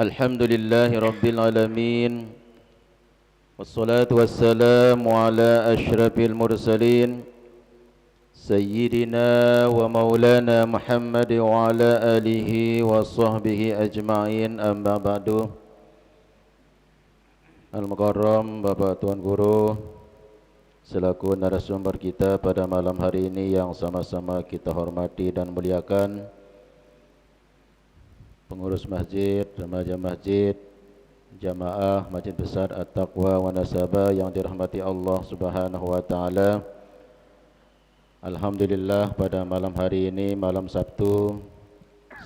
Alhamdulillahi Rabbil Alamin. Wassalatu wassalamu ala ashrafil mursalin Sayyidina wa maulana Muhammad wa ala alihi wa sahbihi ajma'in. Amma ba'du. Al-Mukarram Bapak Tuan Guru, selaku narasumber kita pada malam hari ini yang sama-sama kita hormati dan muliakan, pengurus masjid, remaja masjid, jamaah Masjid Besar At-Taqwa wa Nasabah yang dirahmati Allah Subhanahu wa taala. Alhamdulillah, pada malam hari ini, malam Sabtu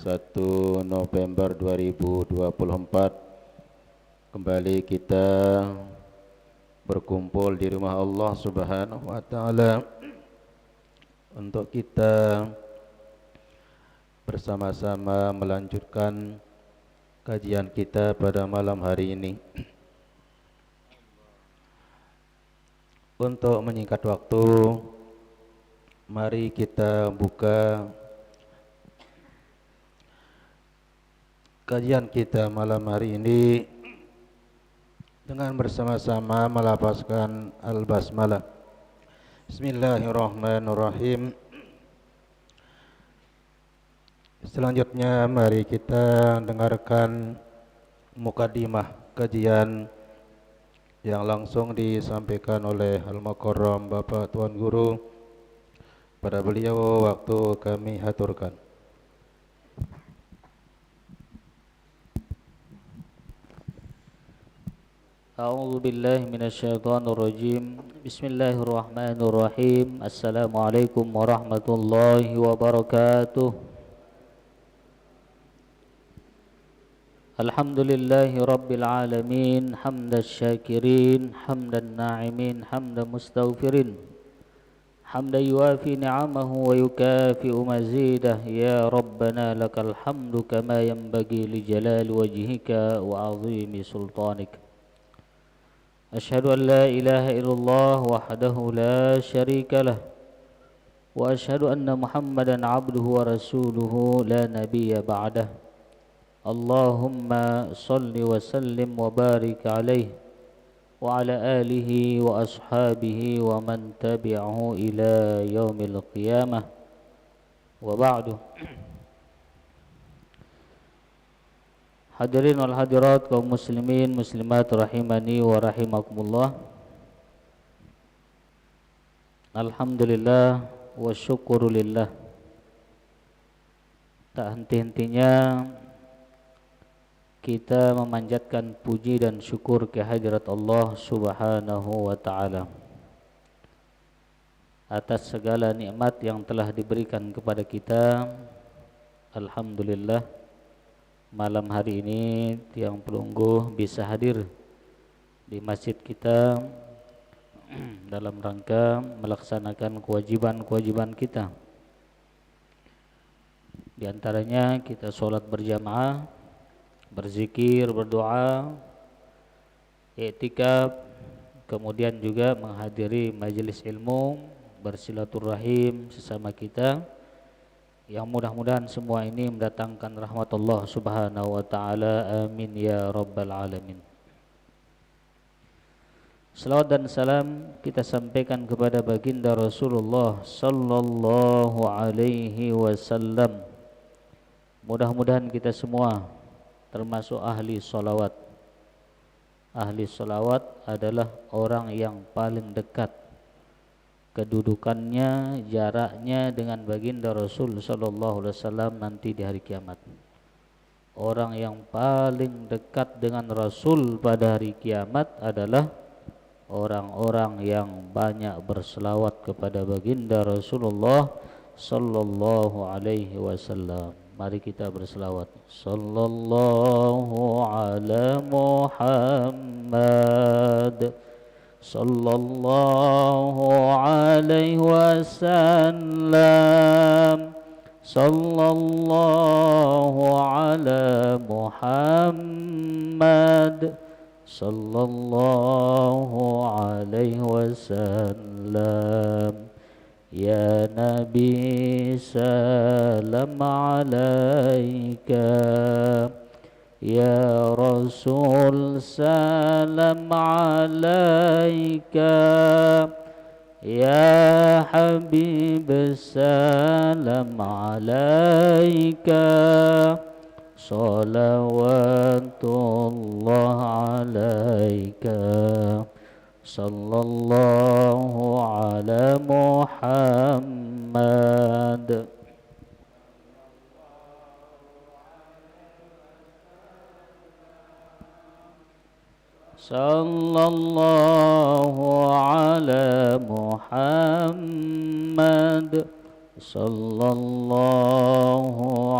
1 November 2024, kembali kita berkumpul di rumah Allah Subhanahu wa taala untuk kita bersama-sama melanjutkan kajian kita pada malam hari ini. Untuk menyingkat waktu, mari kita buka kajian kita malam hari ini dengan bersama-sama melafazkan al-basmalah. Bismillahirrahmanirrahim. Selanjutnya mari kita dengarkan mukadimah kajian yang langsung disampaikan oleh Al-Mukarram Bapak Tuan Guru. Pada beliau waktu kami haturkan. A'udzu billahi minasyaitonir rajim. Bismillahirrahmanirrahim. Assalamualaikum warahmatullahi wabarakatuh. Alhamdulillahi Rabbil Alamin, hamdan syakirin, hamdan na'imin, hamdan mustaghfirin, hamdan yuafi ni'amahu wa yukafi'u mazidah. Ya Rabbana lakal hamdu kama yanbaghi li jalali wajhika wa 'azimi sultanik. Ashhadu an la ilaha illallah wahdahu la syarika lah, wa ashhadu anna Muhammadan 'abduhu wa rasuluhu la nabiyya ba'dah. Allahumma salli wa sallim wa barik alaihi wa ala alihi wa ashabihi wa man tabi'ahu ila yaumil qiyamah. Wa ba'du. Hadirin wal hadirat, kaum muslimin muslimat rahimani wa rahimakumullah. Alhamdulillah wa syukurulillah. Tak henti-hentinya kita memanjatkan puji dan syukur kehadirat Allah Subhanahu wa taala atas segala nikmat yang telah diberikan kepada kita. Alhamdulillah, malam hari ini tiang pelungguh bisa hadir di masjid kita dalam rangka melaksanakan kewajiban-kewajiban kita. Di antaranya kita sholat berjamaah, berzikir, berdoa, i'tikaf, kemudian juga menghadiri majelis ilmu, bersilaturahim sesama kita, yang mudah-mudahan semua ini mendatangkan rahmat Allah Subhanahu wa taala. Amin ya rabbal alamin. Salawat dan salam kita sampaikan kepada baginda Rasulullah sallallahu alaihi wasallam. Mudah-mudahan kita semua termasuk ahli solawat. Ahli solawat adalah orang yang paling dekat kedudukannya, jaraknya dengan baginda Rasul sallallahu alaihi wasallam nanti di hari kiamat. Orang yang paling dekat dengan Rasul pada hari kiamat adalah orang-orang yang banyak berselawat kepada baginda Rasulullah sallallahu alaihi wasallam. Mari kita berselawat. Sallallahu ala Muhammad, sallallahu alaihi wasallam, sallallahu ala Muhammad, sallallahu alaihi wasallam. Ya Nabi salam alaika, Ya Rasul salam alaika, Ya Habib salam alaika, salawatullah alaika, sallallahu ala Muhammad. Sallallahu ala Muhammad, sallallahu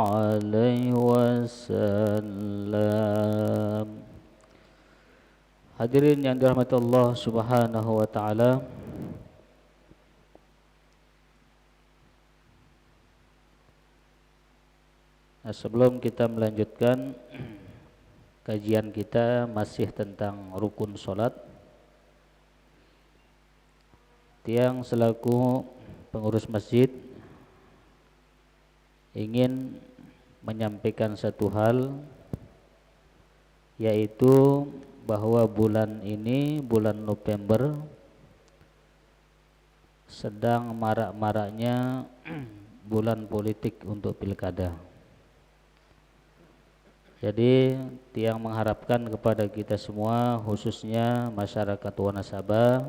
alaihi wasallam. Hadirin yang dirahmati Allah Subhanahu wa taala. Nah, sebelum kita melanjutkan kajian kita masih tentang rukun sholat, Tiang selaku pengurus masjid ingin menyampaikan satu hal, yaitu bahwa bulan ini, bulan November, sedang marak-maraknya bulan politik untuk pilkada. Jadi Tiang mengharapkan kepada kita semua, khususnya masyarakat Wanasaba,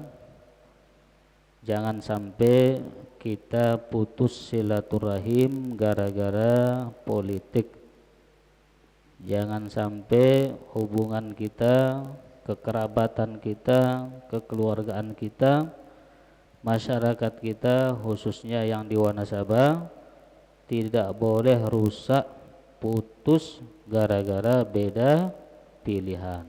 jangan sampai kita putus silaturahim gara-gara politik. Jangan sampai hubungan kita, kekerabatan kita, kekeluargaan kita, masyarakat kita khususnya yang di Wanasaba tidak boleh rusak, putus gara-gara beda pilihan.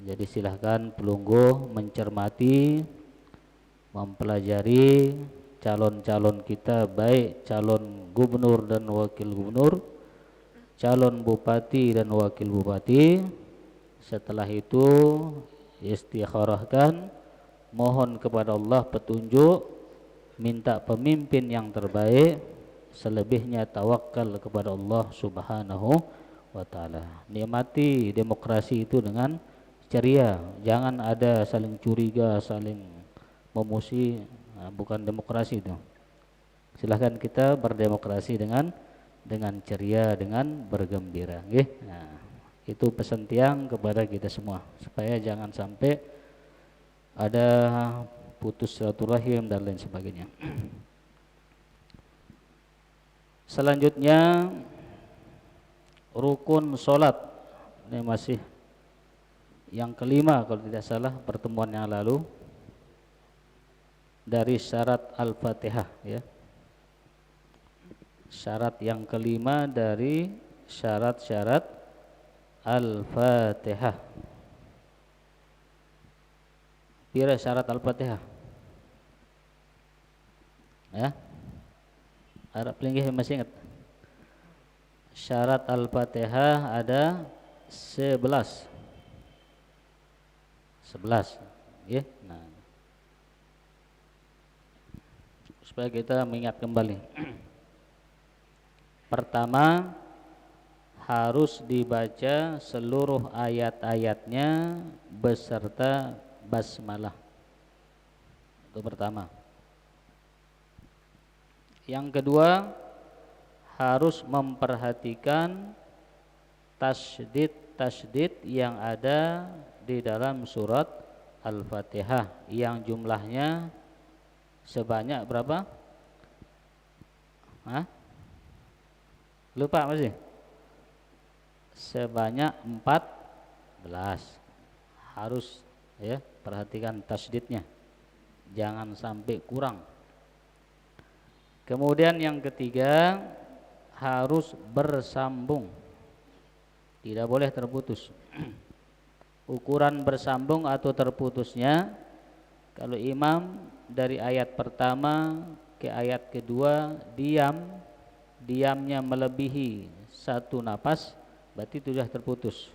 Jadi silahkan pelungguh mencermati, mempelajari calon-calon kita, baik calon gubernur dan wakil gubernur, calon bupati dan wakil bupati. Setelah itu istikharahkan, mohon kepada Allah petunjuk, minta pemimpin yang terbaik, selebihnya tawakal kepada Allah Subhanahu wa taala. Nikmati demokrasi itu dengan ceria, jangan ada saling curiga, saling memusuhi. Bukan demokrasi itu. Silahkan kita berdemokrasi dengan ceria, dengan bergembira. Nah, itu pesan Tiang kepada kita semua, supaya jangan sampai ada putus silaturahim dan lain sebagainya. Selanjutnya rukun sholat, ini masih yang kelima kalau tidak salah pertemuan yang lalu, dari syarat Al-Fatihah, ya. Syarat yang kelima dari syarat-syarat Al-Fatihah. Pira syarat Al-Fatihah? Ya. Harap linggih masih ingat. Syarat Al-Fatihah ada 11. Ya. Nah, supaya kita mengingat kembali. Pertama, harus dibaca seluruh ayat-ayatnya beserta basmalah. Itu pertama. Yang kedua, harus memperhatikan tasydid yang ada di dalam surat Al-Fatihah, yang jumlahnya sebanyak berapa? Lupa masih? Sebanyak 14. Harus, ya, perhatikan tasydidnya, jangan sampai kurang. Kemudian yang ketiga, harus bersambung, tidak boleh terputus. Ukuran bersambung atau terputusnya, kalau imam dari ayat pertama ke ayat kedua diamnya melebihi satu napas, berarti itu sudah terputus,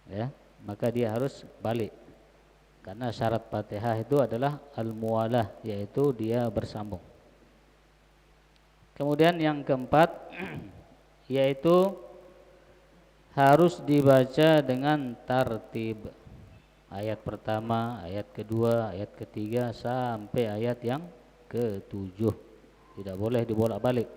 ya, maka dia harus balik, karena syarat Fatihah itu adalah al-muwalah, yaitu dia bersambung. Kemudian yang keempat, yaitu harus dibaca dengan tartib. Ayat pertama, ayat kedua, ayat ketiga sampai ayat yang ke-7. Tidak boleh dibolak-balik.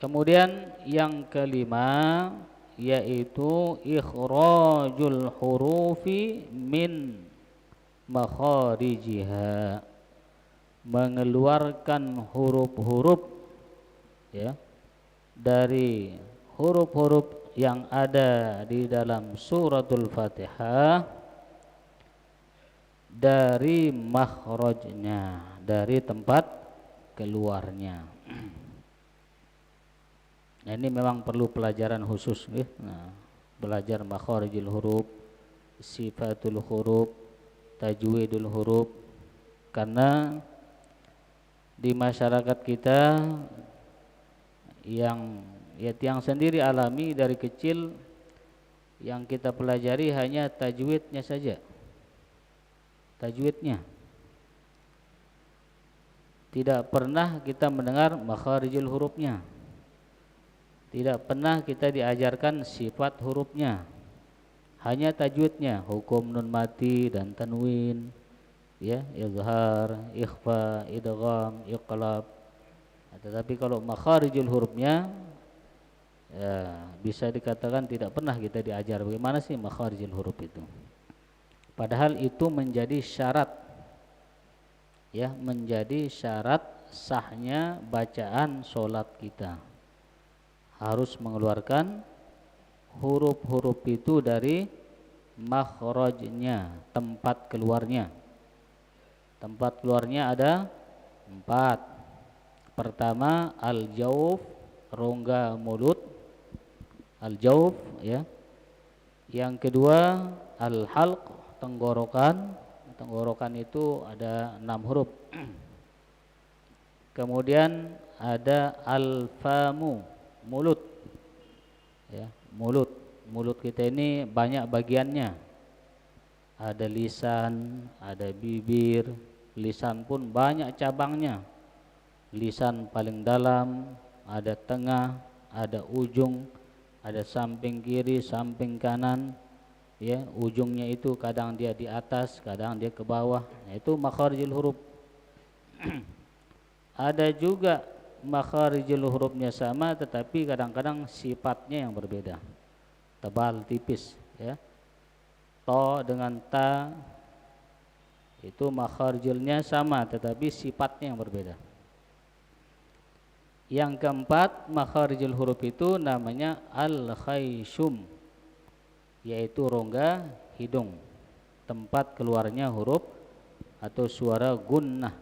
Kemudian yang kelima yaitu ikhrajul hurufi min makharijiha, mengeluarkan huruf-huruf ya dari huruf-huruf yang ada di dalam suratul Fatihah dari makhrajnya, dari tempat keluarnya. Nah, ini memang perlu pelajaran khusus ya. Nah, belajar makharijul huruf, sifatul huruf, tajwidul huruf, karena di masyarakat kita yang sendiri alami dari kecil, yang kita pelajari hanya tajwidnya saja. Tajwidnya. Tidak pernah kita mendengar makharijul hurufnya. Tidak pernah kita diajarkan sifat hurufnya. Hanya tajwidnya, hukum nun mati dan tanwin, ya, izhar, ikhfa, idgham, iqlab. Tetapi kalau makharijul hurufnya ya, bisa dikatakan tidak pernah kita diajar bagaimana sih makharijul huruf itu. Padahal itu menjadi syarat, ya, menjadi syarat sahnya bacaan sholat kita. Harus mengeluarkan huruf-huruf itu dari makhrajnya, tempat keluarnya. Tempat keluarnya ada 4. Pertama al-jauf, rongga mulut, al-jauf ya. Yang kedua al-halq, tenggorokan. Tenggorokan itu ada 6 huruf. Kemudian ada al-famu, mulut ya, mulut kita ini banyak bagiannya. Ada lisan, ada bibir. Lisan pun banyak cabangnya. Lisan paling dalam, ada tengah, ada ujung, ada samping kiri, samping kanan ya. Ujungnya itu kadang dia di atas, kadang dia ke bawah. Nah, itu makharijul huruf. Ada juga makharijul hurufnya sama tetapi kadang-kadang sifatnya yang berbeda, tebal tipis ya. To dengan ta itu makharijulnya sama tetapi sifatnya yang berbeda. Yang keempat makharijul huruf itu namanya al-khayshum, yaitu rongga hidung, tempat keluarnya huruf atau suara gunnah.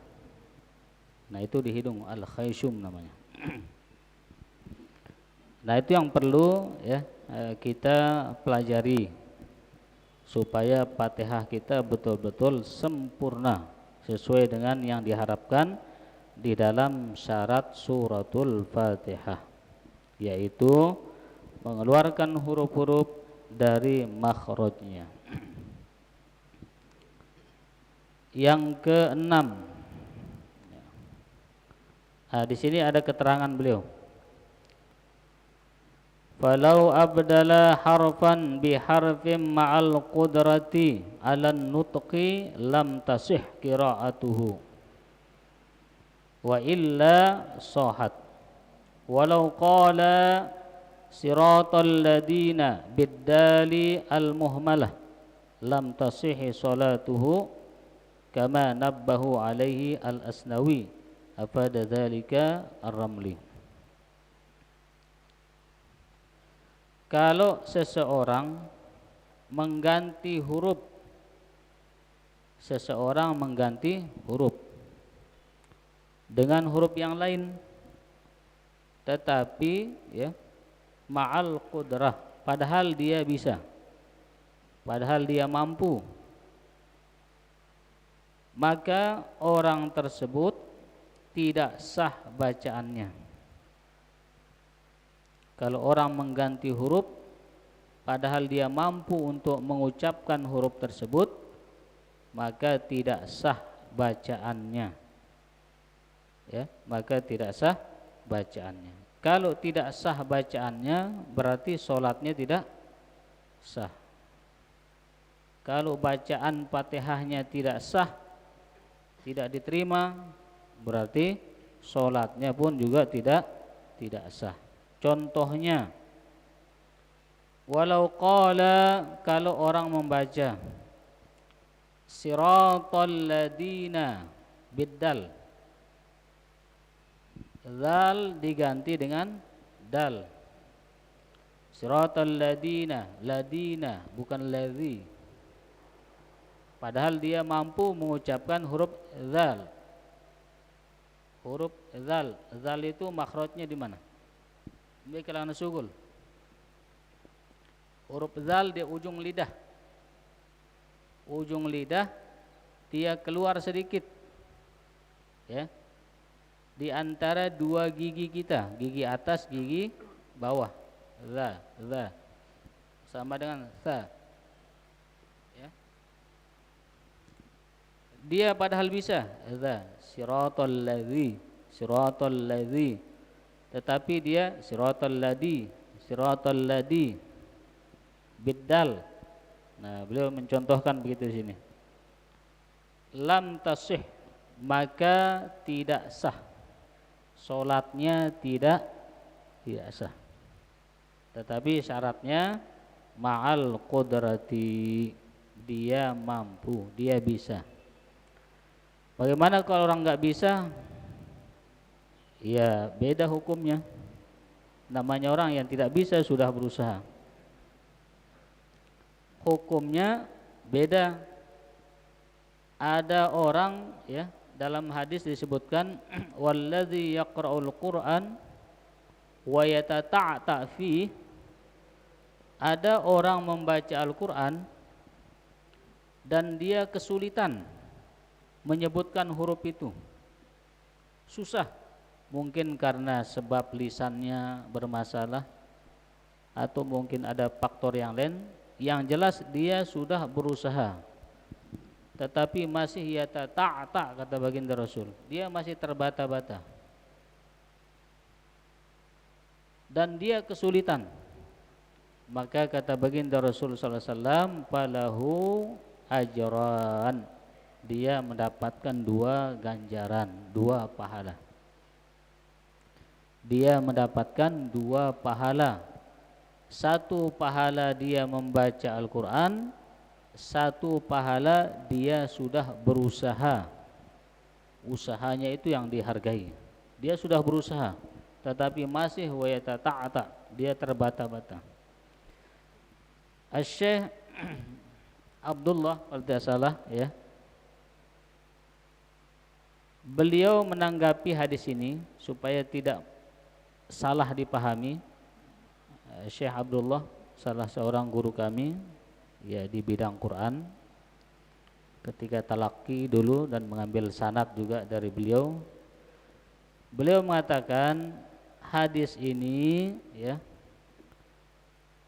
Nah, itu di hidung, al-khayshum namanya. Nah, itu yang perlu ya kita pelajari supaya Fatihah kita betul-betul sempurna sesuai dengan yang diharapkan di dalam syarat suratul Fatihah, yaitu mengeluarkan huruf-huruf dari makhrajnya. Yang keenam, di sini ada keterangan beliau. Falau abdala harfan bi harfin ma'al qudrati 'alan nutqi lam tasih qira'atuhu wa illa sahat walau qala siratal ladina biddali al muhmalah lam tasih salatuhu kama nabbahu alaihi al asnawi afada dzalika ar-ramli. Kalau seseorang mengganti huruf, dengan huruf yang lain, tetapi ya ma'al qudrah, padahal dia bisa, padahal dia mampu, maka orang tersebut tidak sah bacaannya. Kalau orang mengganti huruf padahal dia mampu untuk mengucapkan huruf tersebut, maka tidak sah bacaannya. Ya, maka tidak sah bacaannya. Kalau tidak sah bacaannya, berarti sholatnya tidak sah. Kalau bacaan Fatihahnya tidak sah, tidak diterima, berarti sholatnya pun juga tidak sah. Contohnya, walau qala, kalau orang membaca siratal ladina biddal, zal diganti dengan dal. Siratal ladina, ladina bukan ladzi. Padahal dia mampu mengucapkan huruf zal. Huruf zal, zal itu makhrajnya di mana? Di kalangan sugul. Huruf zal di ujung lidah. Ujung lidah dia keluar sedikit. Ya. Di antara dua gigi kita, gigi atas, gigi bawah. Za. Sama dengan sa. Ya. Dia padahal bisa za, siratal ladzi. Tetapi dia siratal ladzi biddal. Nah, beliau mencontohkan begitu di sini. Lam tasih, maka tidak sah. Salatnya tidak sah. Tetapi syaratnya ma'al qudrati, dia mampu, dia bisa. Bagaimana kalau orang nggak bisa? Ya beda hukumnya. Namanya orang yang tidak bisa sudah berusaha. Hukumnya beda. Ada orang ya, dalam hadis disebutkan walladzi yaqra'ul Qur'an wa yatata'ta fi, ada orang membaca Al-Qur'an dan dia kesulitan menyebutkan huruf itu. Susah. Mungkin karena sebab lisannya bermasalah atau mungkin ada faktor yang lain. Yang jelas dia sudah berusaha, tetapi masih yatata'ta, kata baginda Rasul, dia masih terbata-bata dan dia kesulitan. Maka kata baginda Rasul sallallahu alaihi wasallam, falahu ajran, dia mendapatkan 2 ganjaran, 2 pahala. Dia mendapatkan 2 pahala. 1 pahala dia membaca Al-Quran, 1 pahala dia sudah berusaha. Usahanya itu yang dihargai. Dia sudah berusaha, tetapi masih wa yatata'ta, dia terbata-bata. Asy-Syaikh Abdullah kalau tidak salah ya, beliau menanggapi hadis ini supaya tidak salah dipahami. Syekh Abdullah salah seorang guru kami ya di bidang Quran, ketika talaki dulu dan mengambil sanad juga dari beliau. Beliau mengatakan hadis ini ya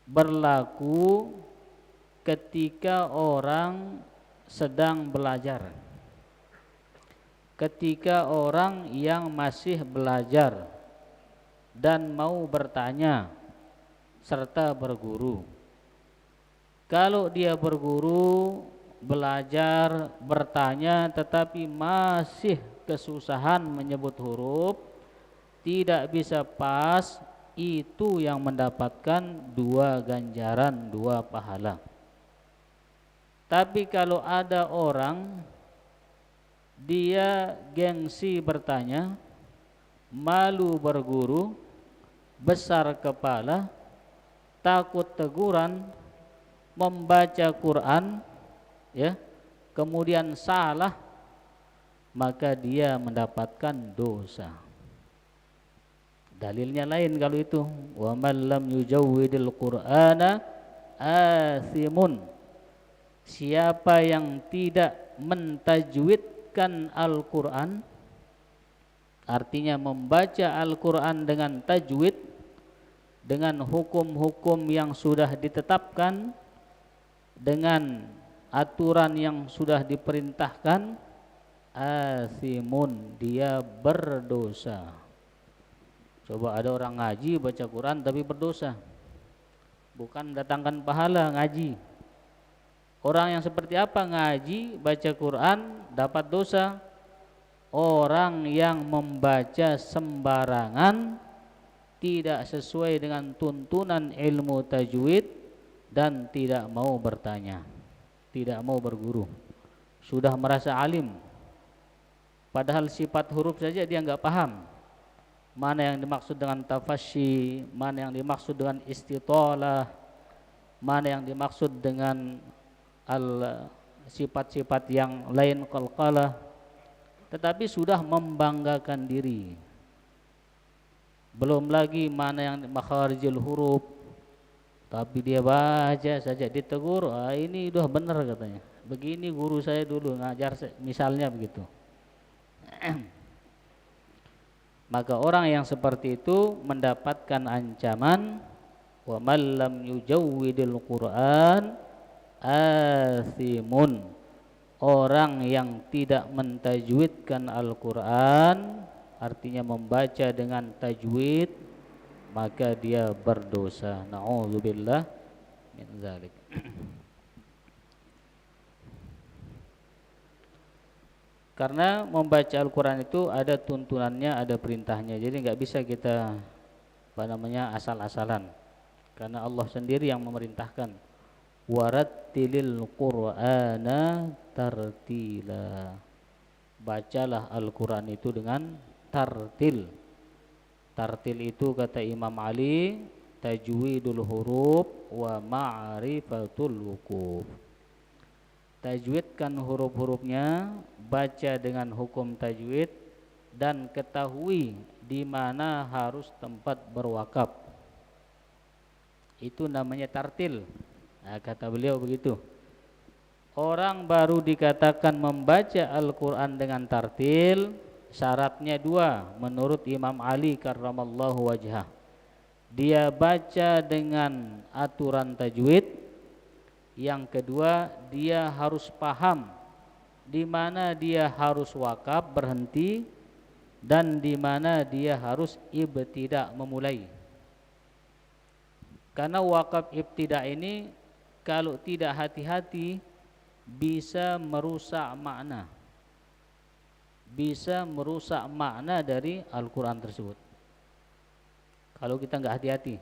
berlaku ketika orang sedang belajar. Ketika orang yang masih belajar dan mau bertanya serta berguru. Kalau dia berguru, belajar, bertanya, tetapi masih kesusahan menyebut huruf, tidak bisa pas, itu yang mendapatkan 2 ganjaran, 2 pahala. Tapi kalau ada orang dia gengsi bertanya, malu berguru, besar kepala, takut teguran, membaca Quran ya, kemudian salah, maka dia mendapatkan dosa. Dalilnya lain kalau itu, wa man lam yujawwidil Qur'ana athimun, siapa yang tidak mentajwidkan Al-Quran, artinya membaca Al-Quran dengan tajwid, dengan hukum-hukum yang sudah ditetapkan, dengan aturan yang sudah diperintahkan, athimun, dia berdosa. Coba ada orang ngaji baca Quran tapi berdosa, bukan mendatangkan pahala ngaji. Orang yang seperti apa ngaji baca Quran dapat dosa? Orang yang membaca sembarangan, tidak sesuai dengan tuntunan ilmu tajwid, dan tidak mau bertanya, tidak mau berguru. Sudah merasa alim, padahal sifat huruf saja dia nggak paham. Mana yang dimaksud dengan tafasyi, mana yang dimaksud dengan istitalah, mana yang dimaksud dengan sifat-sifat yang lain, qalqalah, tetapi sudah membanggakan diri. Belum lagi mana yang makharijul huruf, tapi dia baca saja, ditegur, ini udah benar katanya, begini guru saya dulu ngajar, misalnya begitu. Maka orang yang seperti itu mendapatkan ancaman, wa man lam yujawwidil Qur'an athimun. Orang yang tidak mentajwidkan Al-Qur'an, artinya membaca dengan tajwid, maka dia berdosa. Na'udzubillah min dzalik. Karena membaca Al-Quran itu ada tuntunannya, ada perintahnya. Jadi nggak bisa kita asal-asalan. Karena Allah sendiri yang memerintahkan. Warattilil Qur'ana tartila. Bacalah Al-Quran itu dengan tartil. Tartil itu kata Imam Ali, tajwidul huruf wa ma'rifatul wuquf. Tajwidkan huruf-hurufnya, baca dengan hukum tajwid, dan ketahui di mana harus tempat berwakaf. Itu namanya tartil. Nah, kata beliau begitu. Orang baru dikatakan membaca Al-Quran dengan tartil, syaratnya dua menurut Imam Ali karramallahu wajhah. Dia baca dengan aturan tajwid. Yang kedua, dia harus paham di mana dia harus wakaf berhenti dan di mana dia harus ibtida memulai. Karena wakaf ibtida ini kalau tidak hati-hati bisa merusak makna. Bisa merusak makna dari Al-Quran tersebut. Kalau kita nggak hati-hati,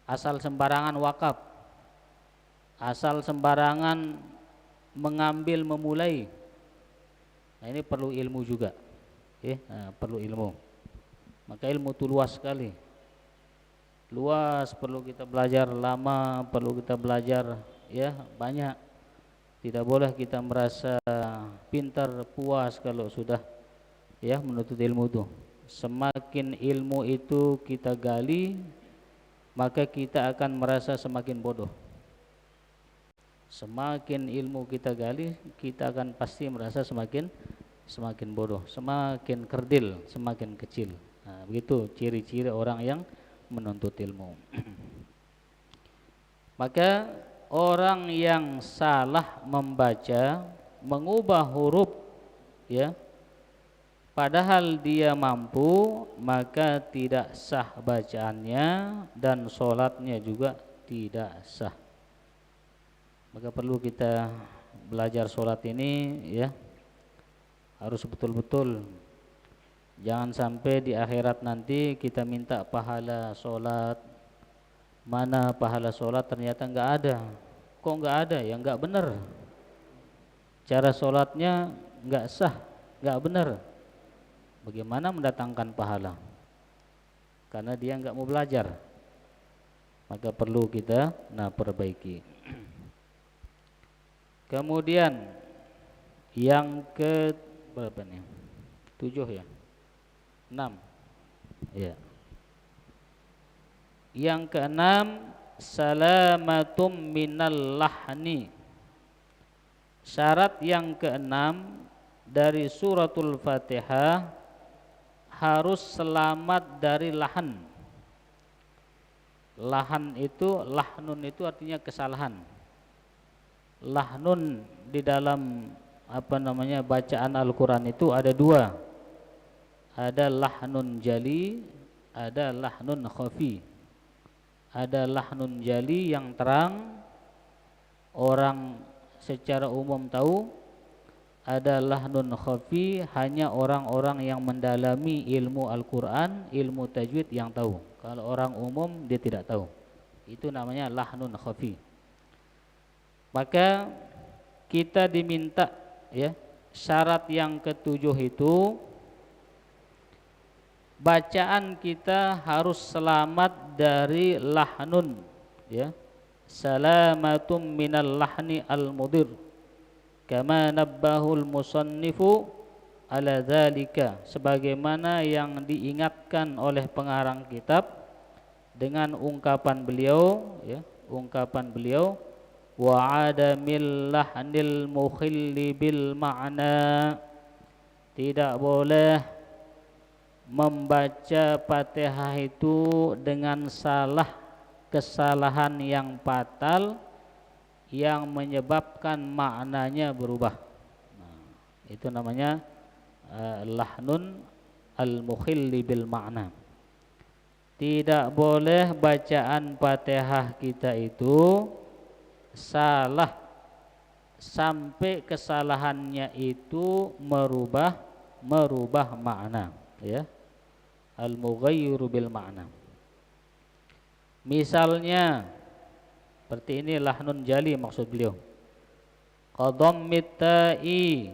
asal sembarangan wakaf, asal sembarangan mengambil memulai, nah ini perlu ilmu juga, perlu ilmu. Maka ilmu itu luas sekali, luas, perlu kita belajar lama, perlu kita belajar banyak. Tidak boleh kita merasa pintar puas kalau sudah menuntut ilmu itu. Semakin ilmu itu kita gali, maka kita akan merasa semakin bodoh. Semakin ilmu kita gali, kita akan pasti merasa semakin bodoh, semakin kerdil, semakin kecil. Nah, begitu ciri-ciri orang yang menuntut ilmu. Maka orang yang salah membaca, mengubah huruf, padahal dia mampu, maka tidak sah bacaannya dan sholatnya juga tidak sah. Maka perlu kita belajar sholat ini harus betul-betul. Jangan sampai di akhirat nanti kita minta pahala sholat, mana pahala sholat ternyata nggak ada. Kok nggak ada? Ya nggak benar. Cara sholatnya nggak sah, nggak benar. Bagaimana mendatangkan pahala? Karena dia nggak mau belajar. Maka perlu kita perbaiki. Kemudian yang ke berapa nih? 7 ya? 6. Ya. Yang keenam, salamatum minal lahni. Syarat yang keenam dari suratul Fatihah harus selamat dari lahan. Lahan itu, lahnun itu artinya kesalahan. Lahnun di dalam bacaan Al-Quran itu ada dua. Ada lahnun jali, ada lahnun khafi, ada lahnun jali yang terang, orang secara umum tahu. Ada lahnun khafi, hanya orang-orang yang mendalami ilmu Al-Quran, ilmu tajwid yang tahu. Kalau orang umum dia tidak tahu. Itu namanya lahnun khafi. Maka kita diminta, ya, syarat yang ketujuh itu bacaan kita harus selamat dari lahnun, ya. Salamatum minal lahni al-mudir. Kama nabbahul musannifu ala dzalika, sebagaimana yang diingatkan oleh pengarang kitab dengan ungkapan beliau, ya, ungkapan beliau wa adamil lahnil mukhilli bil ma'na, tidak boleh membaca Fatihah itu dengan kesalahan yang fatal yang menyebabkan maknanya berubah. Nah, itu namanya lahnun al-mukhilli bil ma'na. Tidak boleh bacaan Fatihah kita itu salah sampai kesalahannya itu merubah makna, ya. Al-mughayyiru bil ma'na. Misalnya seperti ini lahnun jali maksud beliau. Qadhammit ta'i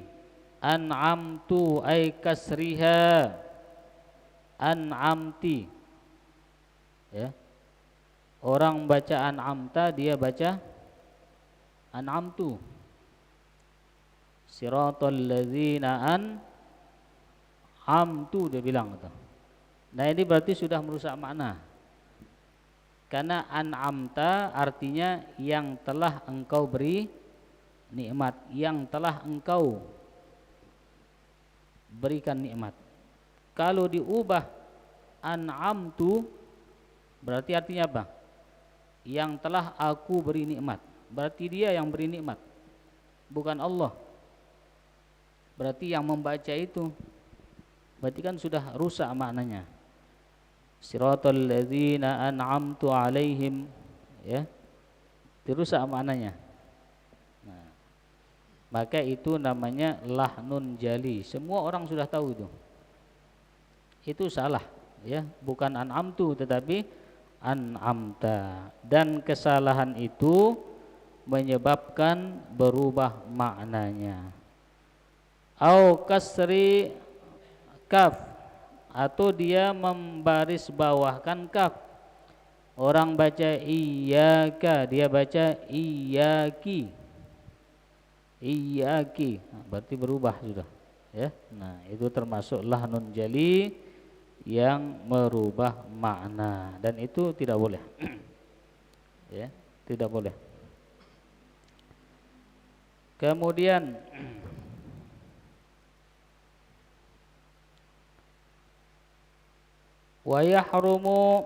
an'amtu ay kasriha an'amti, ya. Orang baca an'amta, dia baca an'amtu. Siratal ladzina an'amtu, dia bilang gitu. Nah, ini berarti sudah merusak makna. Karena an'amta artinya yang telah engkau beri nikmat, yang telah engkau berikan nikmat. Kalau diubah an'amtu berarti artinya apa? Yang telah aku beri nikmat. Berarti dia yang beri nikmat, bukan Allah. Berarti yang membaca itu berarti kan sudah rusak maknanya. Siratal ladzina an'amtu alaihim, ya, dirusak maknanya. Nah, maka itu namanya lahnun jali. Semua orang sudah tahu itu. Itu salah, ya, bukan an'amtu tetapi an'amta. Dan kesalahan itu menyebabkan berubah maknanya. Au kasri kaf, atau dia membaris bawahkan kaf. Orang baca iyyaka, dia baca iyyaki. Iyyaki, nah, berarti berubah sudah, ya. Nah, itu termasuk lahnun jali yang merubah makna, dan itu tidak boleh. Ya, tidak boleh. Kemudian wa yahrumu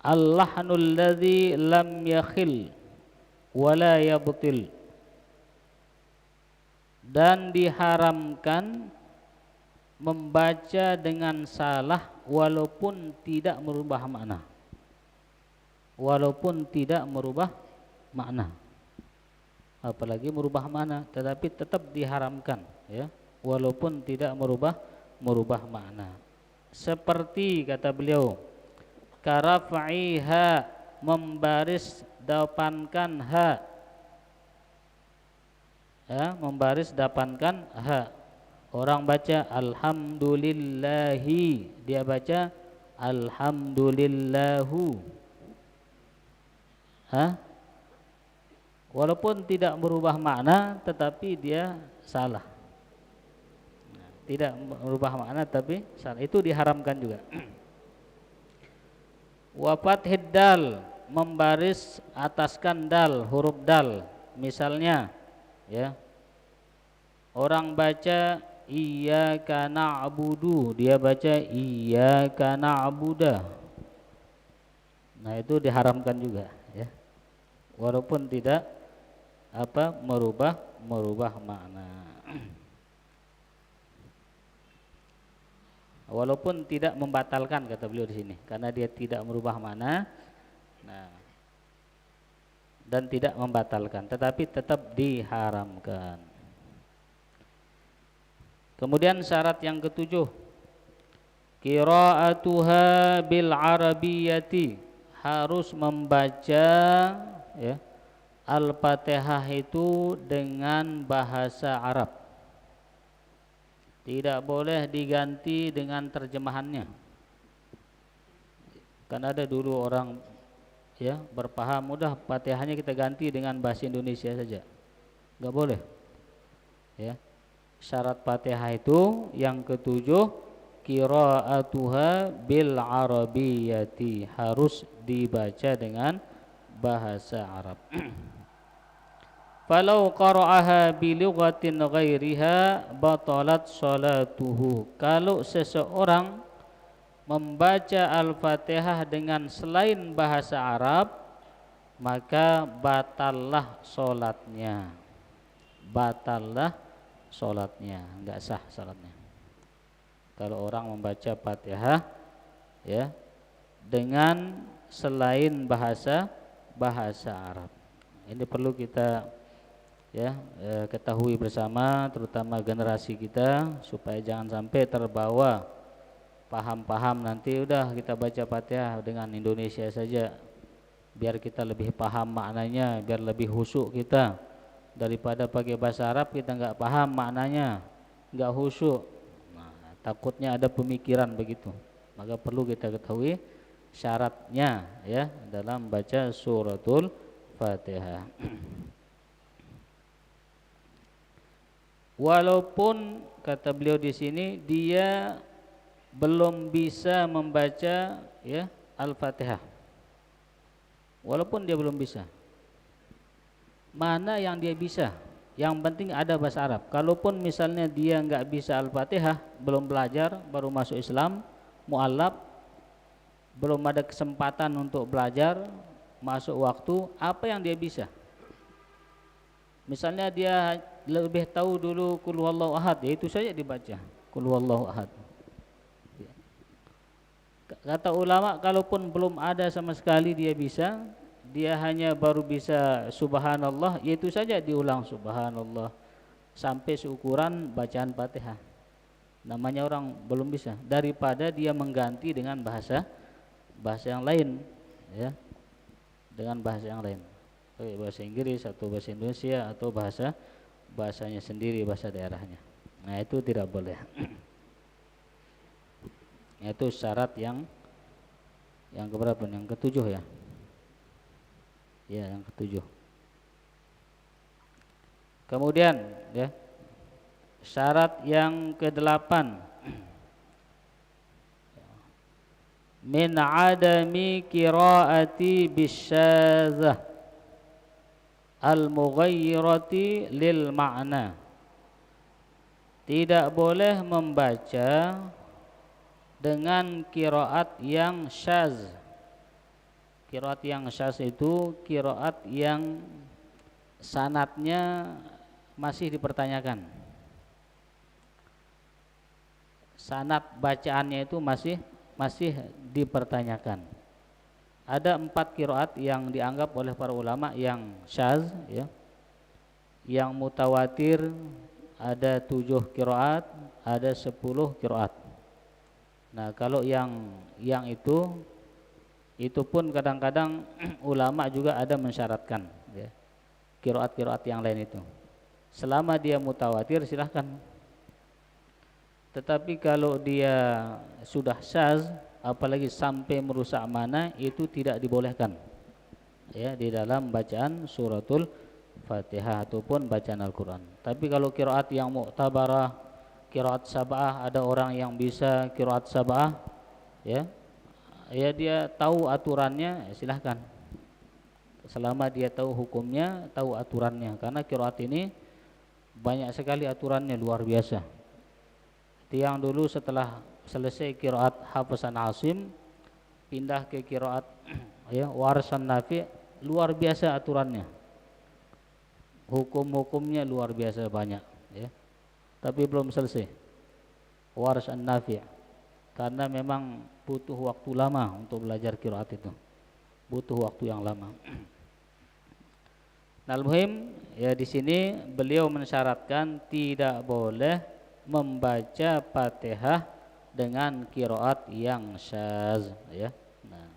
al-lahnul ladzi lam yakhil wa la yabtil, dan diharamkan membaca dengan salah walaupun tidak merubah makna. Walaupun tidak merubah makna, apalagi merubah makna, tetapi tetap diharamkan, ya, walaupun tidak merubah makna. Seperti kata beliau, karafa'iha, membaris dapankan ha, ya, membaris dapankan ha. Orang baca alhamdulillahi, dia baca alhamdulillahu, ha? Walaupun tidak merubah makna tetapi dia salah. Tidak merubah makna tapi salah, itu diharamkan juga. Wa fathid dal, membaris ataskan dal, huruf dal. Misalnya, ya, orang baca iyyaka na'budu, dia baca iyyaka na'buda. Nah, itu diharamkan juga, ya. Walaupun tidak merubah makna. Walaupun tidak membatalkan kata beliau di sini, karena dia tidak merubah makna. Nah, dan tidak membatalkan, tetapi tetap diharamkan. Kemudian syarat yang ketujuh, qiraatuha bil arabiyyati, harus membaca ya Al-Fatihah itu dengan bahasa Arab. Tidak boleh diganti dengan terjemahannya. Kan ada dulu orang ya berpaham, udah Fatihahnya kita ganti dengan bahasa Indonesia saja. Enggak boleh. Ya. Syarat Fatihah itu yang ketujuh, qiraatuha bil arabiyyati, harus dibaca dengan bahasa Arab. Falau qara'aha bi lughatin ghairiha batalat salatuhu. Kalau seseorang membaca Al-Fatihah dengan selain bahasa Arab, maka batallah salatnya. Batallah salatnya, enggak sah salatnya. Kalau orang membaca Fatihah ya dengan selain bahasa Arab. Ini perlu kita ya ketahui bersama, terutama generasi kita, supaya jangan sampai terbawa paham-paham nanti udah kita baca Fatihah dengan Indonesia saja, biar kita lebih paham maknanya, biar lebih khusyuk kita, daripada pakai bahasa Arab kita nggak paham maknanya, nggak khusyuk. Nah, takutnya ada pemikiran begitu. Maka perlu kita ketahui syaratnya ya dalam baca suratul Fatihah. Walaupun kata beliau di sini dia belum bisa membaca ya Al-Fatihah. Walaupun dia belum bisa. Mana yang dia bisa? Yang penting ada bahasa Arab. Kalaupun misalnya dia nggak bisa Al-Fatihah, belum belajar, baru masuk Islam, mu'allaf, belum ada kesempatan untuk belajar, masuk waktu, apa yang dia bisa? Misalnya dia lebih tahu dulu Qul huwallahu ahad, ya itu saja dibaca, Qul huwallahu ahad. Kata ulama, kalaupun belum ada sama sekali dia bisa, dia hanya baru bisa subhanallah, ya itu saja diulang subhanallah sampai seukuran bacaan Fatihah. Namanya orang belum bisa, daripada dia mengganti dengan bahasa yang lain ya. Dengan bahasa yang lain. Bahasa Inggris atau bahasa Indonesia atau bahasanya sendiri, bahasa daerahnya. Nah, itu tidak boleh. Itu syarat yang keberapa? Yang ketujuh ya. Ya, yang ketujuh. Kemudian ya, syarat yang kedelapan, min adami qiraati bisyadzah al-mughayyirati lil ma'na. Tidak boleh membaca dengan qiraat yang syadz. Qiraat yang syadz itu qiraat yang sanadnya masih dipertanyakan. Sanad bacaannya itu masih dipertanyakan. Ada 4 qiraat yang dianggap oleh para ulama yang syadz ya. Yang mutawatir ada 7 qiraat, ada 10 qiraat. Nah, kalau yang itu pun kadang-kadang ulama juga ada mensyaratkan ya. Qiraat-qiraat yang lain itu. Selama dia mutawatir silahkan. Tetapi kalau dia sudah syadz, apalagi sampai merusak makna, itu tidak dibolehkan ya di dalam bacaan suratul Fatihah ataupun bacaan Al-Quran. Tapi kalau qiraat yang mu'tabarah, qiraat sab'ah, ada orang yang bisa qiraat sab'ah ya dia tahu aturannya, ya silahkan. Selama dia tahu hukumnya, tahu aturannya, karena qiraat ini banyak sekali aturannya, luar biasa. Yang dulu setelah selesai qiraat Hafisan Asim, pindah ke qiraat ya Warsan Nafi, luar biasa aturannya. Hukum-hukumnya luar biasa banyak ya. Tapi belum selesai. Warsan Nafi. karena memang butuh waktu lama untuk belajar qiraat itu, butuh waktu yang lama. Nah, al-muhim ya di sini beliau mensyaratkan tidak boleh membaca Fatihah dengan qiraat yang syaz ya. Nah,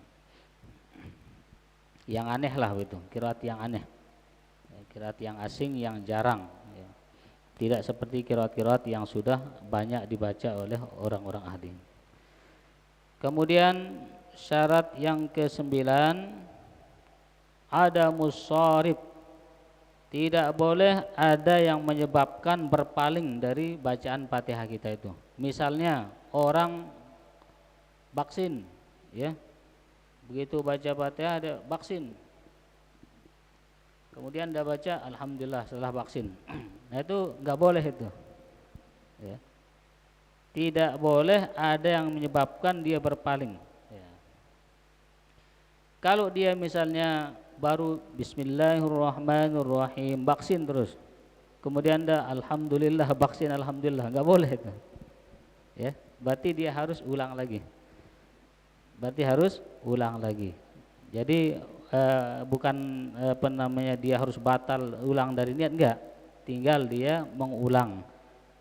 yang aneh lah itu, qiraat yang aneh. Qiraat yang asing yang jarang ya. Tidak seperti qiraat-qiraat yang sudah banyak dibaca oleh orang-orang ahli. Kemudian syarat yang ke-9 ada musharif. Tidak boleh ada yang menyebabkan berpaling dari bacaan Fatihah kita itu. Misalnya orang vaksin ya. Begitu baca Fatihah ada vaksin. Kemudian dia baca alhamdulillah setelah vaksin. Nah, itu enggak boleh itu. Ya. Tidak boleh ada yang menyebabkan dia berpaling ya. Kalau dia misalnya baru bismillahirrahmanirrahim vaksin terus, kemudian dah alhamdulillah vaksin alhamdulillah, enggak boleh itu ya. Berarti dia harus ulang lagi, jadi bukan apa namanya dia harus batal ulang dari niat, enggak, tinggal dia mengulang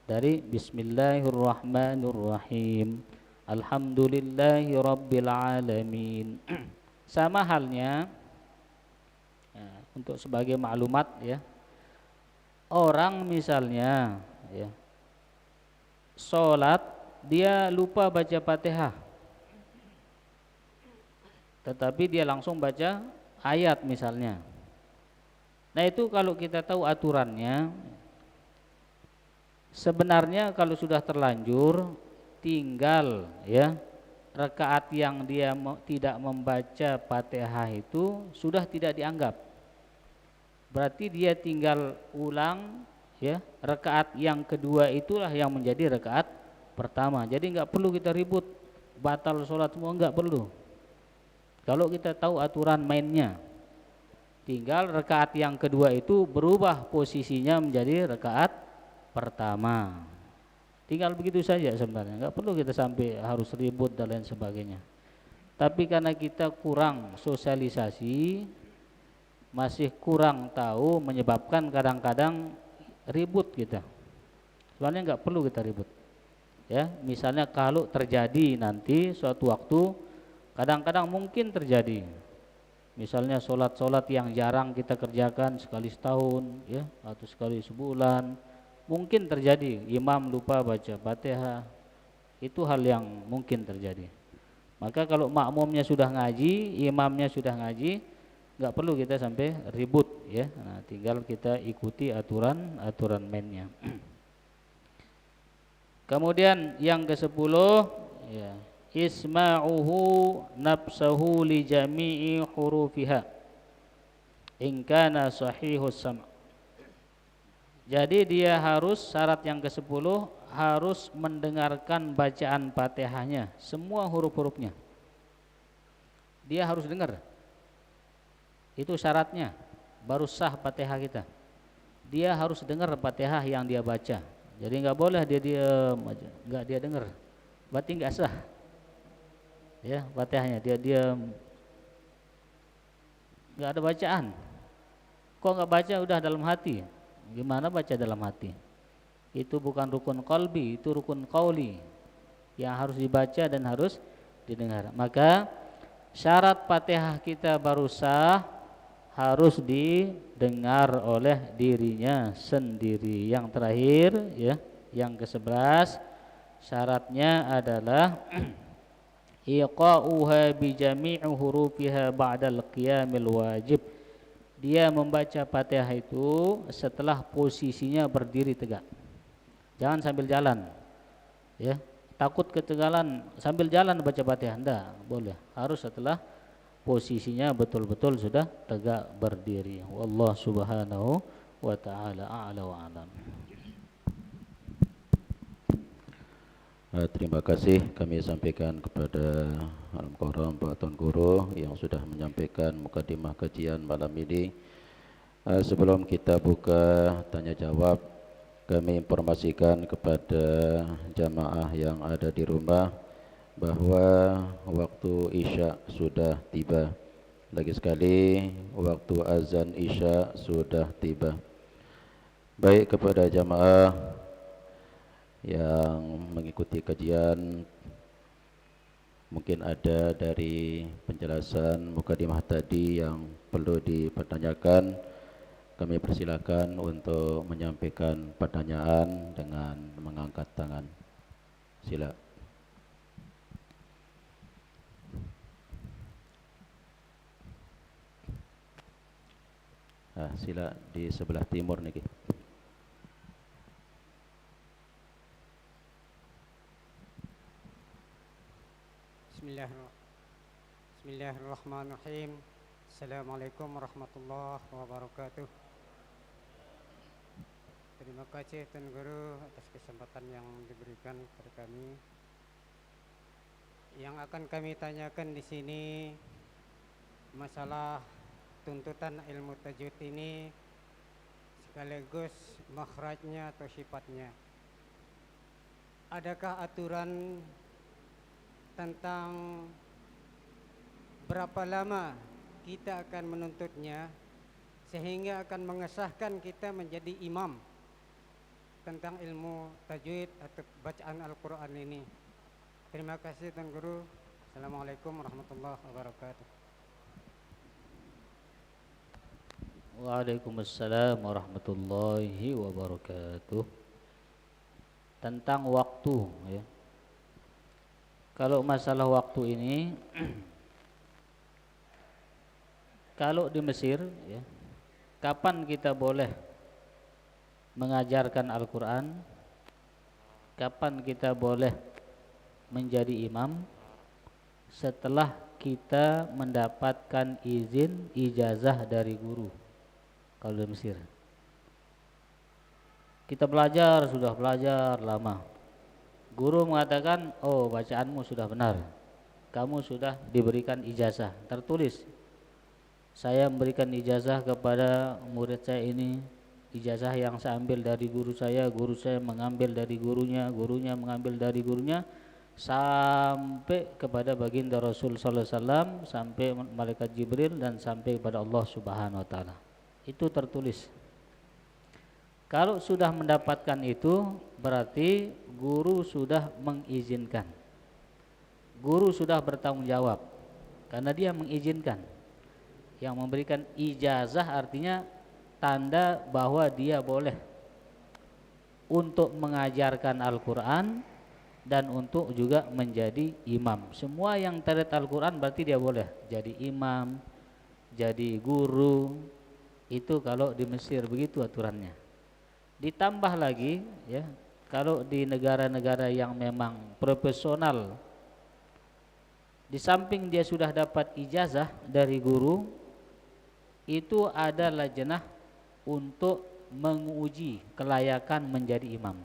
dari bismillahirrahmanirrahim alhamdulillahirabbil alamin. Sama halnya ya, untuk sebagai maklumat ya, orang misalnya ya sholat dia lupa baca Fatihah, tetapi dia langsung baca ayat misalnya. Nah, itu kalau kita tahu aturannya, sebenarnya kalau sudah terlanjur tinggal ya rakaat yang dia tidak membaca Fatihah itu sudah tidak dianggap. Berarti dia tinggal ulang ya, rakaat yang kedua itulah yang menjadi rakaat pertama. Jadi enggak perlu kita ribut batal sholat semua, enggak perlu. Kalau kita tahu aturan mainnya, tinggal rakaat yang kedua itu berubah posisinya menjadi rakaat pertama. Tinggal begitu saja sebenarnya, enggak perlu kita sampai harus ribut dan lain sebagainya. Tapi karena kita kurang sosialisasi, masih kurang tahu, menyebabkan kadang-kadang ribut kita. Soalnya enggak perlu kita ribut. Ya, misalnya kalau terjadi nanti suatu waktu, kadang-kadang mungkin terjadi. Misalnya sholat-sholat yang jarang kita kerjakan sekali setahun ya, atau sekali sebulan. Mungkin terjadi imam lupa baca Fatihah. Itu hal yang mungkin terjadi. Maka kalau makmumnya sudah ngaji, imamnya sudah ngaji, enggak perlu kita sampai ribut ya. Nah, tinggal kita ikuti aturan mainnya. Kemudian yang ke-10 ya, isma'uhu nafsahu li jami'i hurufiha in kana sahihus sam'. Jadi dia harus, syarat yang ke-10 harus mendengarkan bacaan Fatihahnya, semua huruf-hurufnya. Dia harus dengar. Itu syaratnya, baru sah Fatihah kita. Dia harus dengar Fatihah yang dia baca. Jadi enggak boleh dia diam aja, enggak dia dengar. Berarti enggak sah. Ya, Fatihahnya dia diam. Enggak ada bacaan. Kok enggak baca udah dalam hati? Gimana baca dalam hati? Itu bukan rukun qalbi, itu rukun qauli yang harus dibaca dan harus didengar. Maka syarat Fatihah kita baru sah, harus didengar oleh dirinya sendiri. Yang terakhir ya, yang ke-11 syaratnya adalah iqa'uha bi jami'i hurufiha ba'dal qiyamil wajib. Dia membaca Fatihah itu setelah posisinya berdiri tegak. Jangan sambil jalan. Ya, takut ketegalan sambil jalan baca Fatihah, enggak boleh. Harus setelah posisinya betul-betul sudah tegak berdiri. Wallahu subhanahu wa ta'ala a'la wa a'lam. Terima kasih kami sampaikan kepada Al-Mukarram Pak Tuan Guru yang sudah menyampaikan mukadimah kajian malam ini. Sebelum kita buka tanya jawab, kami informasikan kepada jamaah yang ada di rumah bahwa waktu Isya sudah tiba. Lagi sekali waktu azan Isya sudah tiba. Baik kepada jamaah yang mengikuti kajian, mungkin ada dari penjelasan mukadimah tadi yang perlu dipertanyakan, kami persilakan untuk menyampaikan pertanyaan dengan mengangkat tangan. Sila. Sila di sebelah timur niki. Bismillahirrahmanirrahim. Assalamualaikum warahmatullahi wabarakatuh. Terima kasih Tuan Guru atas kesempatan yang diberikan kepada kami. Yang akan kami tanyakan di sini masalah tuntutan ilmu tajwid ini sekaligus makhrajnya atau sifatnya. Adakah aturan tentang berapa lama kita akan menuntutnya sehingga akan mengesahkan kita menjadi imam tentang ilmu tajwid atau bacaan Al-Quran ini? Terima kasih Tuan Guru. Assalamualaikum warahmatullahi wabarakatuh. Waalaikumsalam warahmatullahi wabarakatuh. Tentang waktu, ya. Kalau masalah waktu ini, kalau di Mesir, ya, kapan kita boleh mengajarkan Al-Quran, kapan kita boleh menjadi imam? Setelah kita mendapatkan izin ijazah dari guru. Kalau di Mesir kita belajar, sudah belajar lama, guru mengatakan, oh bacaanmu sudah benar, kamu sudah diberikan ijazah tertulis. Saya memberikan ijazah kepada murid saya ini, ijazah yang saya ambil dari guru saya mengambil dari gurunya, gurunya mengambil dari gurunya, sampai kepada baginda Rasul sallallahu alaihi wasallam, sampai malaikat Jibril, dan sampai kepada Allah Subhanahu wa taala. Itu tertulis. Kalau sudah mendapatkan itu, berarti guru sudah mengizinkan. Guru sudah bertanggung jawab karena dia mengizinkan. Yang memberikan ijazah artinya tanda bahwa dia boleh untuk mengajarkan Al-Quran dan untuk juga menjadi imam. Semua yang terkait Al-Quran berarti dia boleh jadi imam, jadi guru. Itu kalau di Mesir begitu aturannya. Ditambah lagi, ya, kalau di negara-negara yang memang profesional, di samping dia sudah dapat ijazah dari guru, itu ada lajnah untuk menguji kelayakan menjadi imam.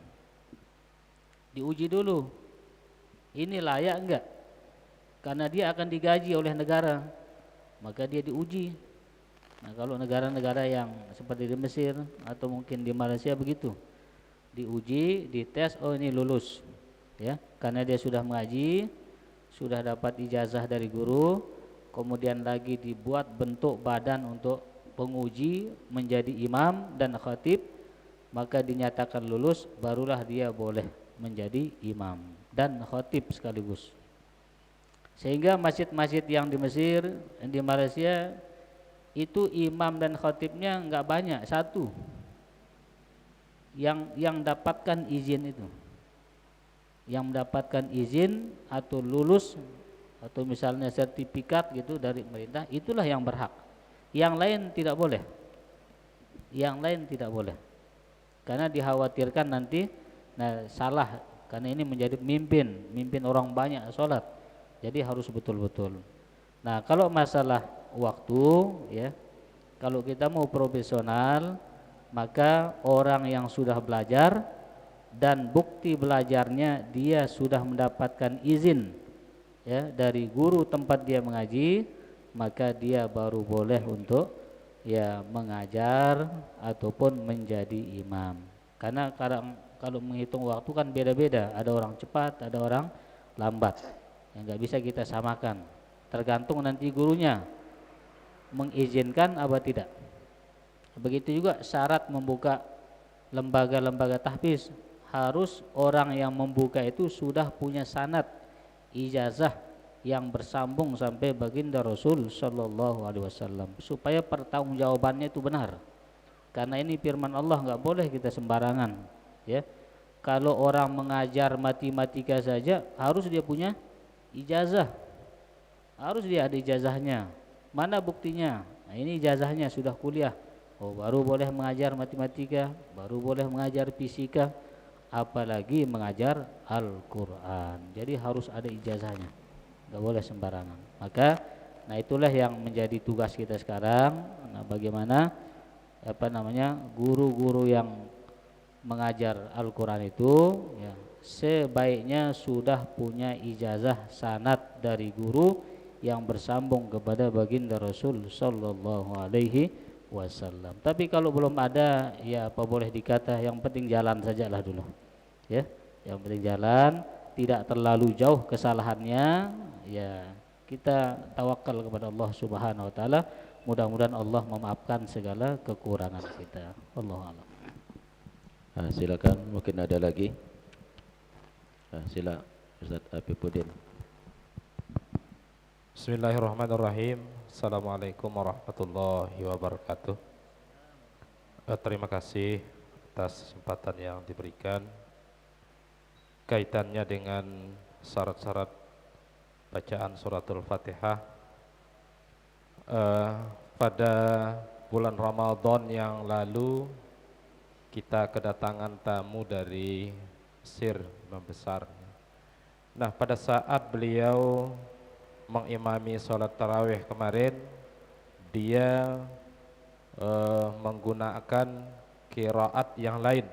Diuji dulu, ini layak enggak? Karena dia akan digaji oleh negara, maka dia diuji. Nah, kalau negara-negara yang seperti di Mesir atau mungkin di Malaysia begitu, diuji, dites, oh ini lulus, ya, karena dia sudah mengaji, sudah dapat ijazah dari guru, kemudian lagi dibuat bentuk badan untuk penguji menjadi imam dan khatib, maka dinyatakan lulus, barulah dia boleh menjadi imam dan khatib sekaligus. Sehingga masjid-masjid yang di Mesir, di Malaysia itu imam dan khatibnya enggak banyak, satu yang dapatkan izin itu, yang mendapatkan izin atau lulus atau misalnya sertifikat gitu dari pemerintah, itulah yang berhak. Yang lain tidak boleh. Yang lain tidak boleh. Karena dikhawatirkan nanti salah, karena ini menjadi mimpin orang banyak sholat. Jadi harus betul-betul. Nah, kalau masalah waktu, ya, kalau kita mau profesional, maka orang yang sudah belajar dan bukti belajarnya dia sudah mendapatkan izin, ya, dari guru tempat dia mengaji, maka dia baru boleh untuk, ya, mengajar ataupun menjadi imam. Karena kalau menghitung waktu kan beda-beda, ada orang cepat, ada orang lambat. yang nggak bisa kita samakan, tergantung nanti gurunya mengizinkan apa tidak. Begitu juga syarat membuka lembaga-lembaga tahfiz, harus orang yang membuka itu sudah punya sanad ijazah yang bersambung sampai baginda Rasul Shallallahu Alaihi Wasallam, supaya pertanggungjawabannya itu benar. Karena ini firman Allah, nggak boleh kita sembarangan, ya. Kalau orang mengajar matematika saja harus dia punya ijazah, harus dia ada ijazahnya. Mana buktinya? Nah, ini ijazahnya sudah kuliah. Oh, baru boleh mengajar matematika, baru boleh mengajar fisika, apalagi mengajar Al-Quran. Jadi harus ada ijazahnya, nggak boleh sembarangan. Maka, nah itulah yang menjadi tugas kita sekarang. Nah, bagaimana guru-guru yang mengajar Al-Quran itu, ya, sebaiknya sudah punya ijazah sanad dari guru yang bersambung kepada baginda Rasul Sallallahu Alaihi Wasallam. Tapi kalau belum ada, ya apa boleh dikata, yang penting jalan sajalah dulu, ya. Yang penting jalan, tidak terlalu jauh kesalahannya, ya kita tawakal kepada Allah Subhanahu Wa Taala. Mudah-mudahan Allah memaafkan segala kekurangan kita. Wallahu a'lam. Silakan, mungkin ada lagi. Sila Ustaz Afifuddin. Bismillahirrahmanirrahim. Assalamualaikum warahmatullahi wabarakatuh. Terima kasih atas kesempatan yang diberikan. Kaitannya dengan syarat-syarat bacaan suratul Fatihah, pada bulan Ramadan yang lalu kita kedatangan tamu dari Mesir, Imam besar. Nah, pada saat beliau mengimami sholat tarawih kemarin, dia menggunakan qiraat yang lain,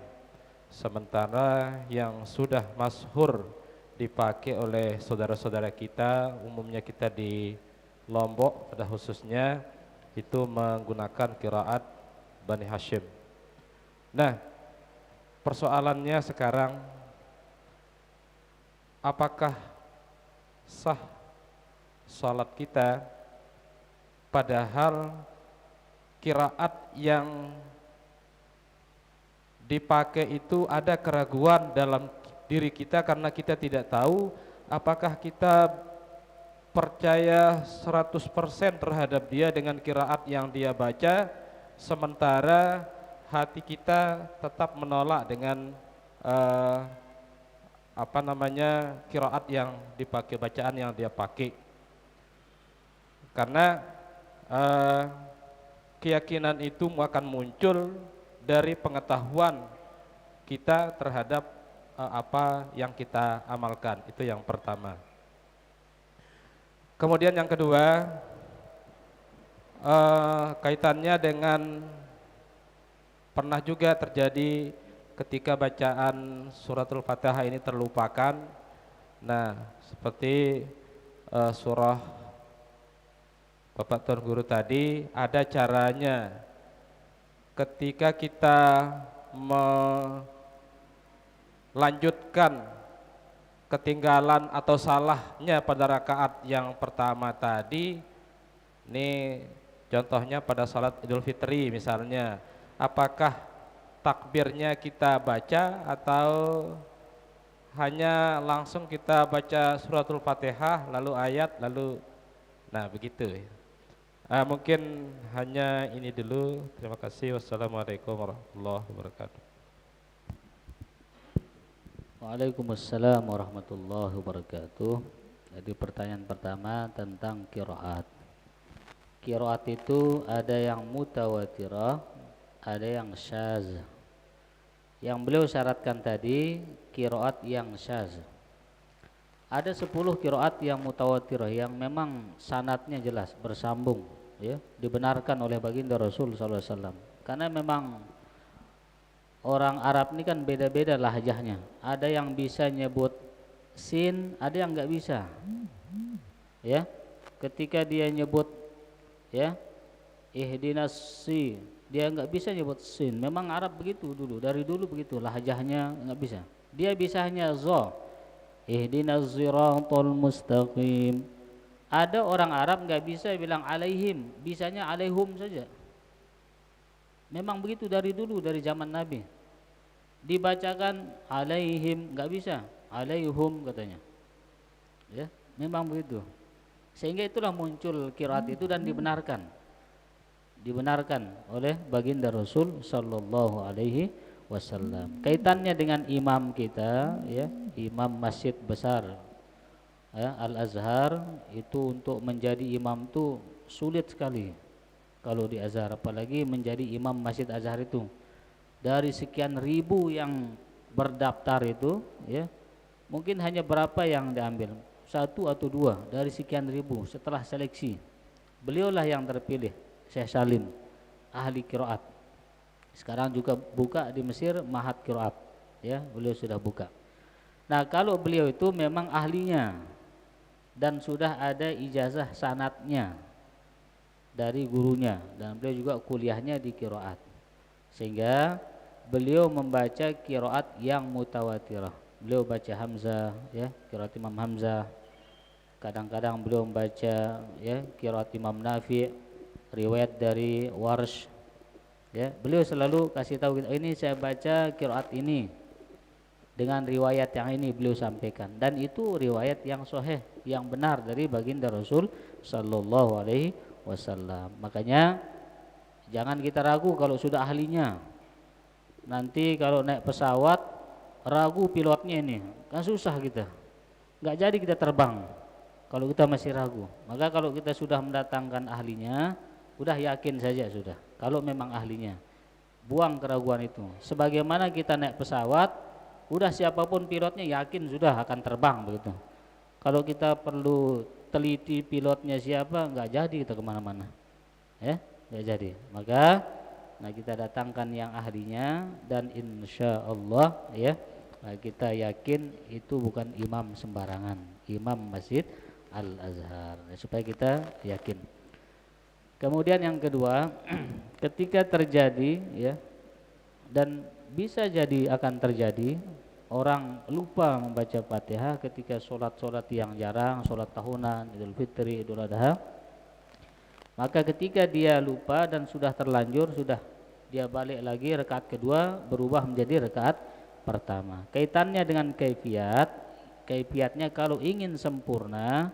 sementara yang sudah masyhur dipakai oleh saudara-saudara kita, umumnya kita di Lombok pada khususnya, itu menggunakan qiraat Bani Hashim. Nah, persoalannya sekarang, apakah sah salat kita padahal qiraat yang dipakai itu ada keraguan dalam diri kita karena kita tidak tahu apakah kita percaya 100% terhadap dia dengan qiraat yang dia baca, sementara hati kita tetap menolak dengan qiraat yang dipakai, bacaan yang dia pakai. Karena keyakinan itu akan muncul dari pengetahuan kita terhadap apa yang kita amalkan. Itu yang pertama. Kemudian yang kedua, kaitannya dengan pernah juga terjadi ketika bacaan suratul Fatihah ini terlupakan. Nah, seperti surah Bapak Tuan Guru tadi, ada caranya ketika kita melanjutkan ketinggalan atau salahnya pada rakaat yang pertama tadi. Ini contohnya pada salat Idul Fitri misalnya, apakah takbirnya kita baca atau hanya langsung kita baca suratul Fatihah lalu ayat lalu, nah begitu. Mungkin hanya ini dulu. Terima kasih. Wassalamualaikum warahmatullahi wabarakatuh. Waalaikumsalam warahmatullahi wabarakatuh. Jadi pertanyaan pertama tentang qiraat. Qiraat itu ada yang mutawatirah, ada yang syaz. Yang beliau syaratkan tadi qiraat yang syaz. Ada 10 qiraat yang mutawatirah yang memang sanadnya jelas bersambung, ya, dibenarkan oleh baginda Rasul SAW. Karena memang orang Arab ini kan beda-beda lahjahnya. Ada yang bisa nyebut sin, ada yang nggak bisa. Ya, ketika dia nyebut, ya, ihdinas si, dia nggak bisa nyebut sin. Memang Arab begitu dulu, dari dulu begitu lahjahnya, nggak bisa. Dia bisa hanya zo. ihdinas siratal mustaqim. Ada orang Arab nggak bisa bilang alaihim, bisanya alaihum saja. Memang begitu dari dulu, dari zaman Nabi. Dibacakan alaihim nggak bisa, alaihum katanya. Ya, memang begitu. Sehingga itulah muncul qiraat itu dan dibenarkan oleh baginda Rasul sallallahu alaihi wasallam. Kaitannya dengan imam kita, ya, imam masjid besar, ya, Al-Azhar, itu untuk menjadi imam itu sulit sekali kalau di Azhar, apalagi menjadi imam Masjid Azhar itu. Dari sekian ribu yang berdaftar itu, ya, mungkin hanya berapa yang diambil, satu atau dua dari sekian ribu. Setelah seleksi, beliaulah yang terpilih, Syekh Salim, ahli qiraat. Sekarang juga buka di Mesir Mahat Qiraat, ya, beliau sudah buka. Nah, kalau beliau itu memang ahlinya dan sudah ada ijazah sanadnya dari gurunya, dan beliau juga kuliahnya di qiraat, sehingga beliau membaca qiraat yang mutawatirah. Beliau baca Hamzah, ya, qiraat Imam Hamzah. Kadang-kadang beliau membaca, ya, qiraat Imam Nafi', riwayat dari Warsh, ya. Beliau selalu kasih tahu kita, ini saya baca qiraat ini dengan riwayat yang ini, beliau sampaikan, dan itu riwayat yang sahih, yang benar dari baginda Rasul sallallahu alaihi wasallam. Makanya jangan kita ragu kalau sudah ahlinya. Nanti kalau naik pesawat ragu pilotnya, ini kan susah, kita nggak jadi kita terbang kalau kita masih ragu. Maka kalau kita sudah mendatangkan ahlinya, udah yakin saja sudah, kalau memang ahlinya, buang keraguan itu. Sebagaimana kita naik pesawat, udah siapapun pilotnya yakin sudah akan terbang begitu. Kalau kita perlu teliti pilotnya siapa, nggak jadi kita kemana-mana, ya, nggak jadi. Maka nah kita datangkan yang ahlinya, dan insya Allah, ya, nah kita yakin itu bukan imam sembarangan, imam Masjid Al-Azhar, supaya kita yakin. Kemudian yang kedua, ketika terjadi, ya, dan bisa jadi akan terjadi, orang lupa membaca Fatihah ketika sholat yang jarang, sholat tahunan, Idul Fitri, Idul Adha. Maka ketika dia lupa dan sudah terlanjur, sudah dia balik lagi, rakaat kedua berubah menjadi rakaat pertama. Kaitannya dengan kaifiatnya kalau ingin sempurna,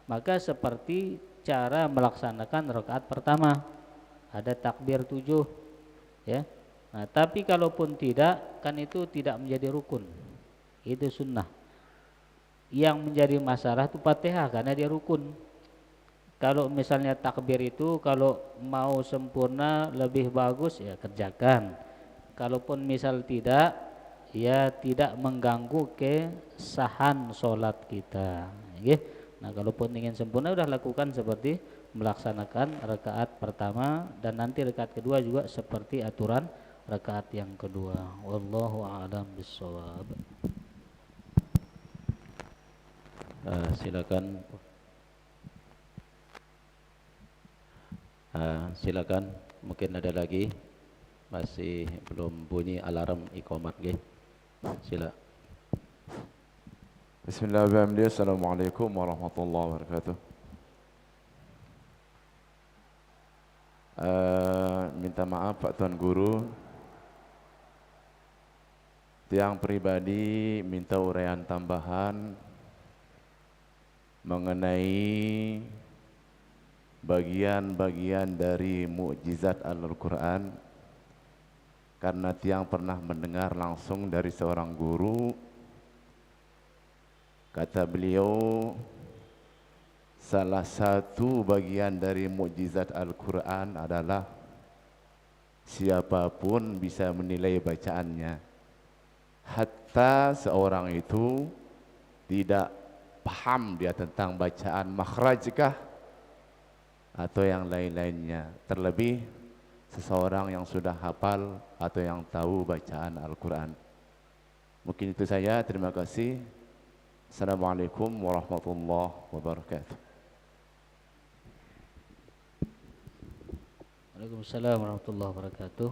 maka seperti cara melaksanakan rakaat pertama, ada takbir 7, ya. Nah, tapi kalaupun tidak, kan itu tidak menjadi rukun, itu sunnah. Yang menjadi masalah itu Fatihah, karena dia rukun. Kalau misalnya takbir itu kalau mau sempurna lebih bagus, ya kerjakan. Kalaupun misal tidak, ya tidak mengganggu kesahan sholat kita, ya. Nah, kalaupun ingin sempurna, udah lakukan seperti melaksanakan rakaat pertama, dan nanti rakaat kedua juga seperti aturan rakaat yang kedua. Wallahu a'lam bishawab. Silakan. Silakan, mungkin ada lagi, masih belum bunyi alarm iqamat, nggih. Sila. Bismillahirrahmanirrahim. Assalamualaikum warahmatullahi wabarakatuh. Minta maaf Pak Tuan Guru, tiang pribadi minta uraian tambahan mengenai bagian-bagian dari mukjizat Al-Quran, karena tiang pernah mendengar langsung dari seorang guru. Kata beliau, salah satu bagian dari mukjizat Al-Quran adalah siapapun bisa menilai bacaannya, hatta seorang itu tidak paham dia tentang bacaan makhrajkah atau yang lain-lainnya, terlebih seseorang yang sudah hafal atau yang tahu bacaan Al-Quran. Mungkin itu saja, terima kasih. Assalamualaikum warahmatullahi wabarakatuh. Waalaikumsalam warahmatullahi wabarakatuh.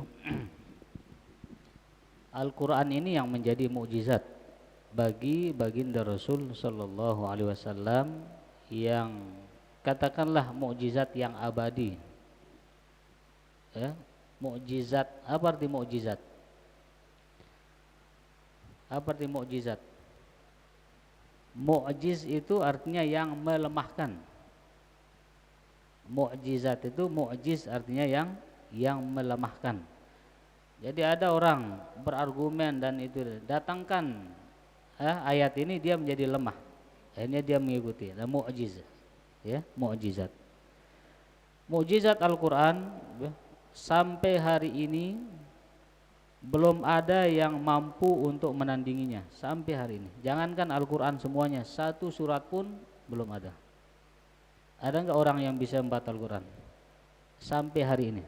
Al-Quran ini yang menjadi mukjizat, bagi baginda Rasul sallallahu alaihi wasallam yang katakanlah mukjizat yang abadi. Ya, mukjizat, apa arti mukjizat? Apa arti mukjizat? Mukjiz itu artinya yang melemahkan. Mukjizat itu, mukjiz artinya yang melemahkan. Jadi ada orang berargumen dan itu datangkan ayat ini, dia menjadi lemah. Akhirnya dia mengikuti. Dan mukjiz, ya, mukjizat. Mukjizat Al-Qur'an sampai hari ini belum ada yang mampu untuk menandinginya sampai hari ini. Jangankan Al-Qur'an semuanya, satu surat pun belum ada. Ada enggak orang yang bisa membaca Al-Qur'an sampai hari ini?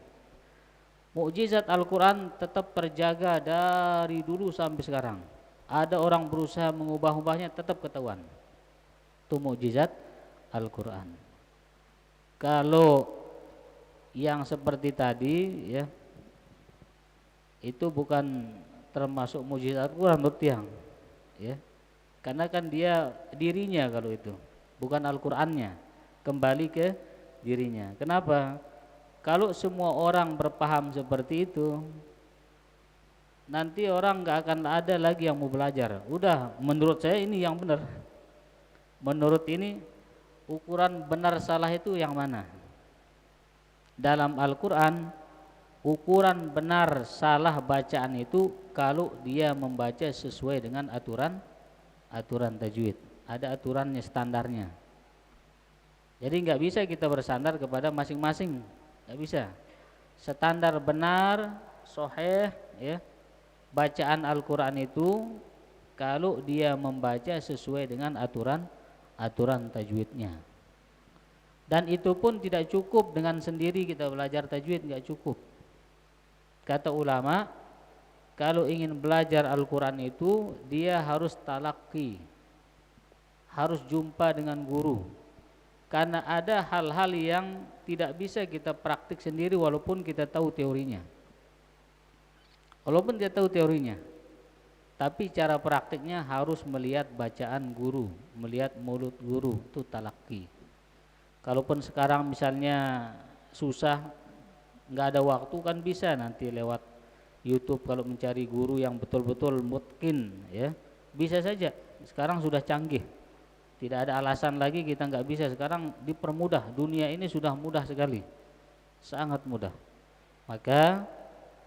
Mukjizat Al-Qur'an tetap terjaga dari dulu sampai sekarang. Ada orang berusaha mengubah-ubahnya, tetap ketahuan. Itu mukjizat Al-Qur'an. Kalau yang seperti tadi, ya, itu bukan termasuk mukjizat Al-Qur'an menurut tiang, ya. Karena kan dia dirinya, kalau itu bukan Al-Qur'annya, kembali ke dirinya. Kenapa? Kalau semua orang berpaham seperti itu, nanti orang nggak akan ada lagi yang mau belajar. Udah, menurut saya ini yang benar. Menurut ini ukuran benar salah itu yang mana? Dalam Al-Qur'an, ukuran benar salah bacaan itu kalau dia membaca sesuai dengan aturan tajwid. Ada aturannya, standarnya. Jadi nggak bisa kita bersandar kepada masing-masing, nggak bisa. Standar benar, sahih, ya, bacaan Al-Qur'an itu kalau dia membaca sesuai dengan aturan tajwidnya. Dan itu pun tidak cukup dengan sendiri kita belajar tajwid, nggak cukup. Kata ulama, kalau ingin belajar Al-Qur'an itu dia harus talaqi, harus jumpa dengan guru. Karena ada hal-hal yang tidak bisa kita praktik sendiri walaupun kita tahu teorinya. Walaupun kita tahu teorinya, tapi cara praktiknya harus melihat bacaan guru, melihat mulut guru, itu talaqi. Kalaupun sekarang misalnya susah, nggak ada waktu, kan bisa nanti lewat YouTube kalau mencari guru yang betul-betul mutqin, ya, bisa saja. Sekarang sudah canggih, tidak ada alasan lagi kita nggak bisa. Sekarang dipermudah, dunia ini sudah mudah sekali, sangat mudah. Maka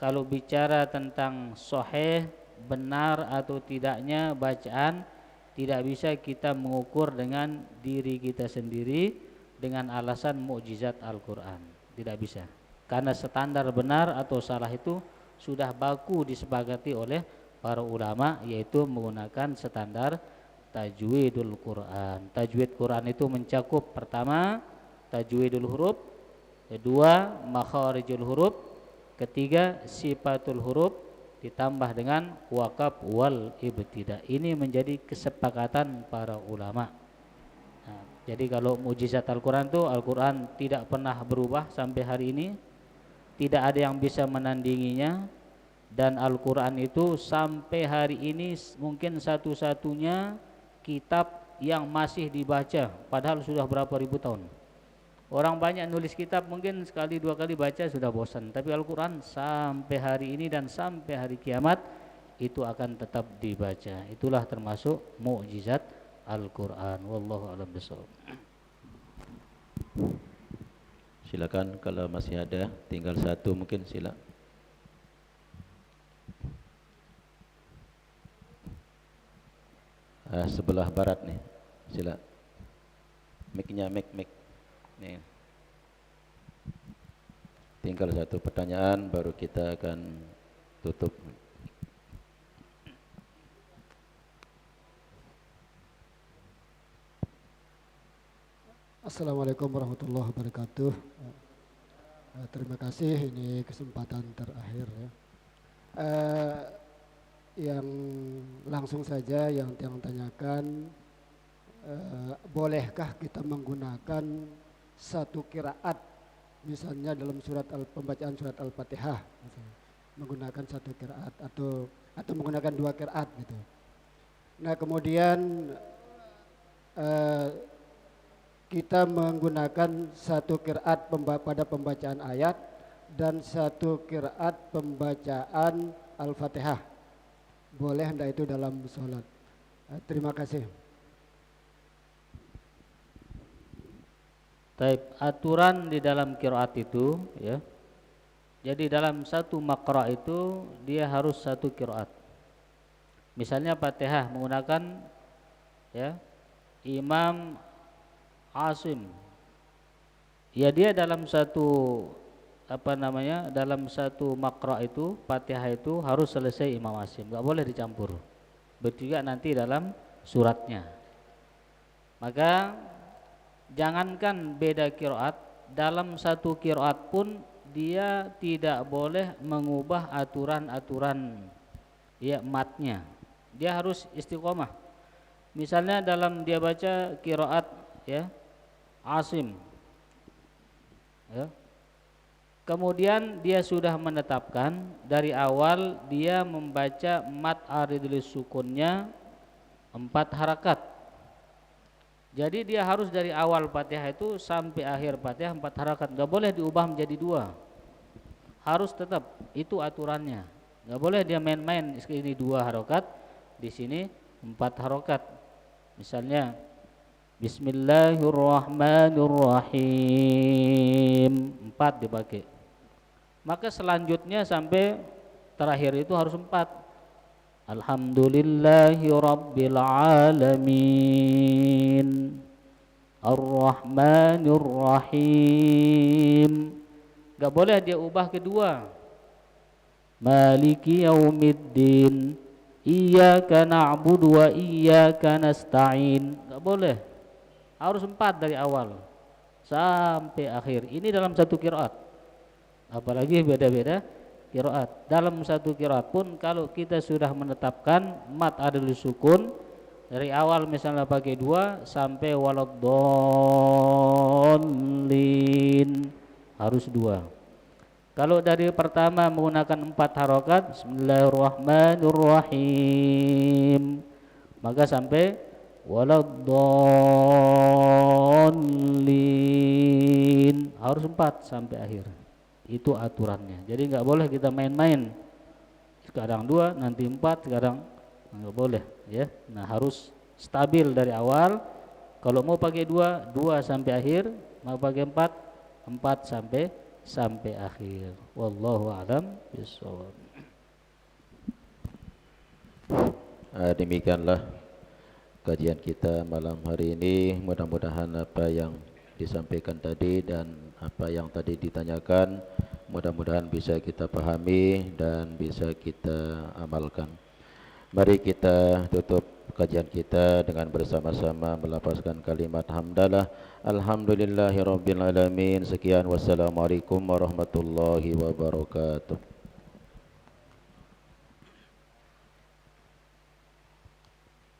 kalau bicara tentang sahih, benar atau tidaknya bacaan, tidak bisa kita mengukur dengan diri kita sendiri dengan alasan mukjizat Al-Qur'an, tidak bisa. Karena standar benar atau salah itu sudah baku disepakati oleh para ulama, yaitu menggunakan standar tajwidul Quran. Tajwid Quran itu mencakup pertama tajwidul huruf, kedua makharijul huruf, ketiga sifatul huruf, ditambah dengan waqaf wal ibtida. Ini menjadi kesepakatan para ulama. Nah, jadi kalau mukjizat Al-Qur'an itu, Al-Qur'an tidak pernah berubah sampai hari ini, tidak ada yang bisa menandinginya, dan Al-Qur'an itu sampai hari ini mungkin satu-satunya kitab yang masih dibaca, padahal sudah berapa ribu tahun. Orang banyak nulis kitab mungkin sekali dua kali baca sudah bosan, tapi Al-Qur'an sampai hari ini dan sampai hari kiamat itu akan tetap dibaca. Itulah termasuk mukjizat Al-Qur'an. Wallahu a'lam bishawab. Silakan kalau masih ada, tinggal satu mungkin, sila. Sebelah barat nih, sila. Mic-nya, mic. Nih. Tinggal satu pertanyaan baru kita akan tutup. Assalamualaikum warahmatullahi wabarakatuh. Terima kasih, ini kesempatan terakhir, ya. Yang langsung saja yang tanyakan, bolehkah kita menggunakan satu qiraat, misalnya dalam pembacaan surat Al-Fatihah, menggunakan satu qiraat atau menggunakan dua qiraat gitu. Nah kemudian kita menggunakan satu qiraat pada pembacaan ayat dan satu qiraat pembacaan Al-Fatihah. Boleh hendak itu dalam sholat. Terima kasih. Taib, aturan di dalam qiraat itu ya. Jadi dalam satu maqra itu dia harus satu qiraat. Misalnya Fatihah menggunakan ya Imam Asim. Ya dia dalam satu dalam satu makra itu Fatihah itu harus selesai Imam Asim, nggak boleh dicampur. Begitu juga nanti dalam suratnya. Maka jangankan beda qiraat, dalam satu qiraat pun dia tidak boleh mengubah aturan-aturan ya matnya. Dia harus istiqomah. Misalnya dalam dia baca qiraat ya Asim ya. Kemudian dia sudah menetapkan dari awal dia membaca mat aridul sukunnya 4 harakat. Jadi dia harus dari awal Fatihah itu sampai akhir Fatihah 4 harakat. Gak boleh diubah menjadi 2. Harus tetap itu aturannya. Gak boleh dia main-main ini 2 harakat, di sini 4 harakat. Misalnya Bismillahirrahmanirrahim 4 dipakai. Maka selanjutnya sampai terakhir itu harus 4. Alhamdulillahi rabbil alamin Ar-Rahmanir Rahim. Gak boleh dia ubah kedua. Maliki yaumiddin Iyyaka na'budu wa iyyaka nasta'in. Gak boleh. Harus 4 dari awal sampai akhir. Ini dalam satu qiraat. Apalagi beda-beda qiraat. Dalam satu qiraat pun kalau kita sudah menetapkan mat adul sukun dari awal misalnya pakai 2 sampai waladdallin harus 2. Kalau dari pertama menggunakan 4 harokat Bismillahirrahmanirrahim maka sampai waladdallin harus 4 sampai akhir. Itu aturannya. Jadi nggak boleh kita main-main. Sekarang 2, nanti 4, sekarang nggak boleh ya. Nah harus stabil dari awal. Kalau mau pakai 2, 2 sampai akhir. Mau pakai 4, 4 sampai akhir. Wallahu a'lam bishawab. Demikianlah kajian kita malam hari ini. Mudah-mudahan apa yang disampaikan tadi dan apa yang tadi ditanyakan mudah-mudahan bisa kita pahami dan bisa kita amalkan. Mari kita tutup kajian kita dengan bersama-sama melafazkan kalimat hamdalah. Alhamdulillahirabbil alamin. Sekian, wassalamualaikum warahmatullahi wabarakatuh.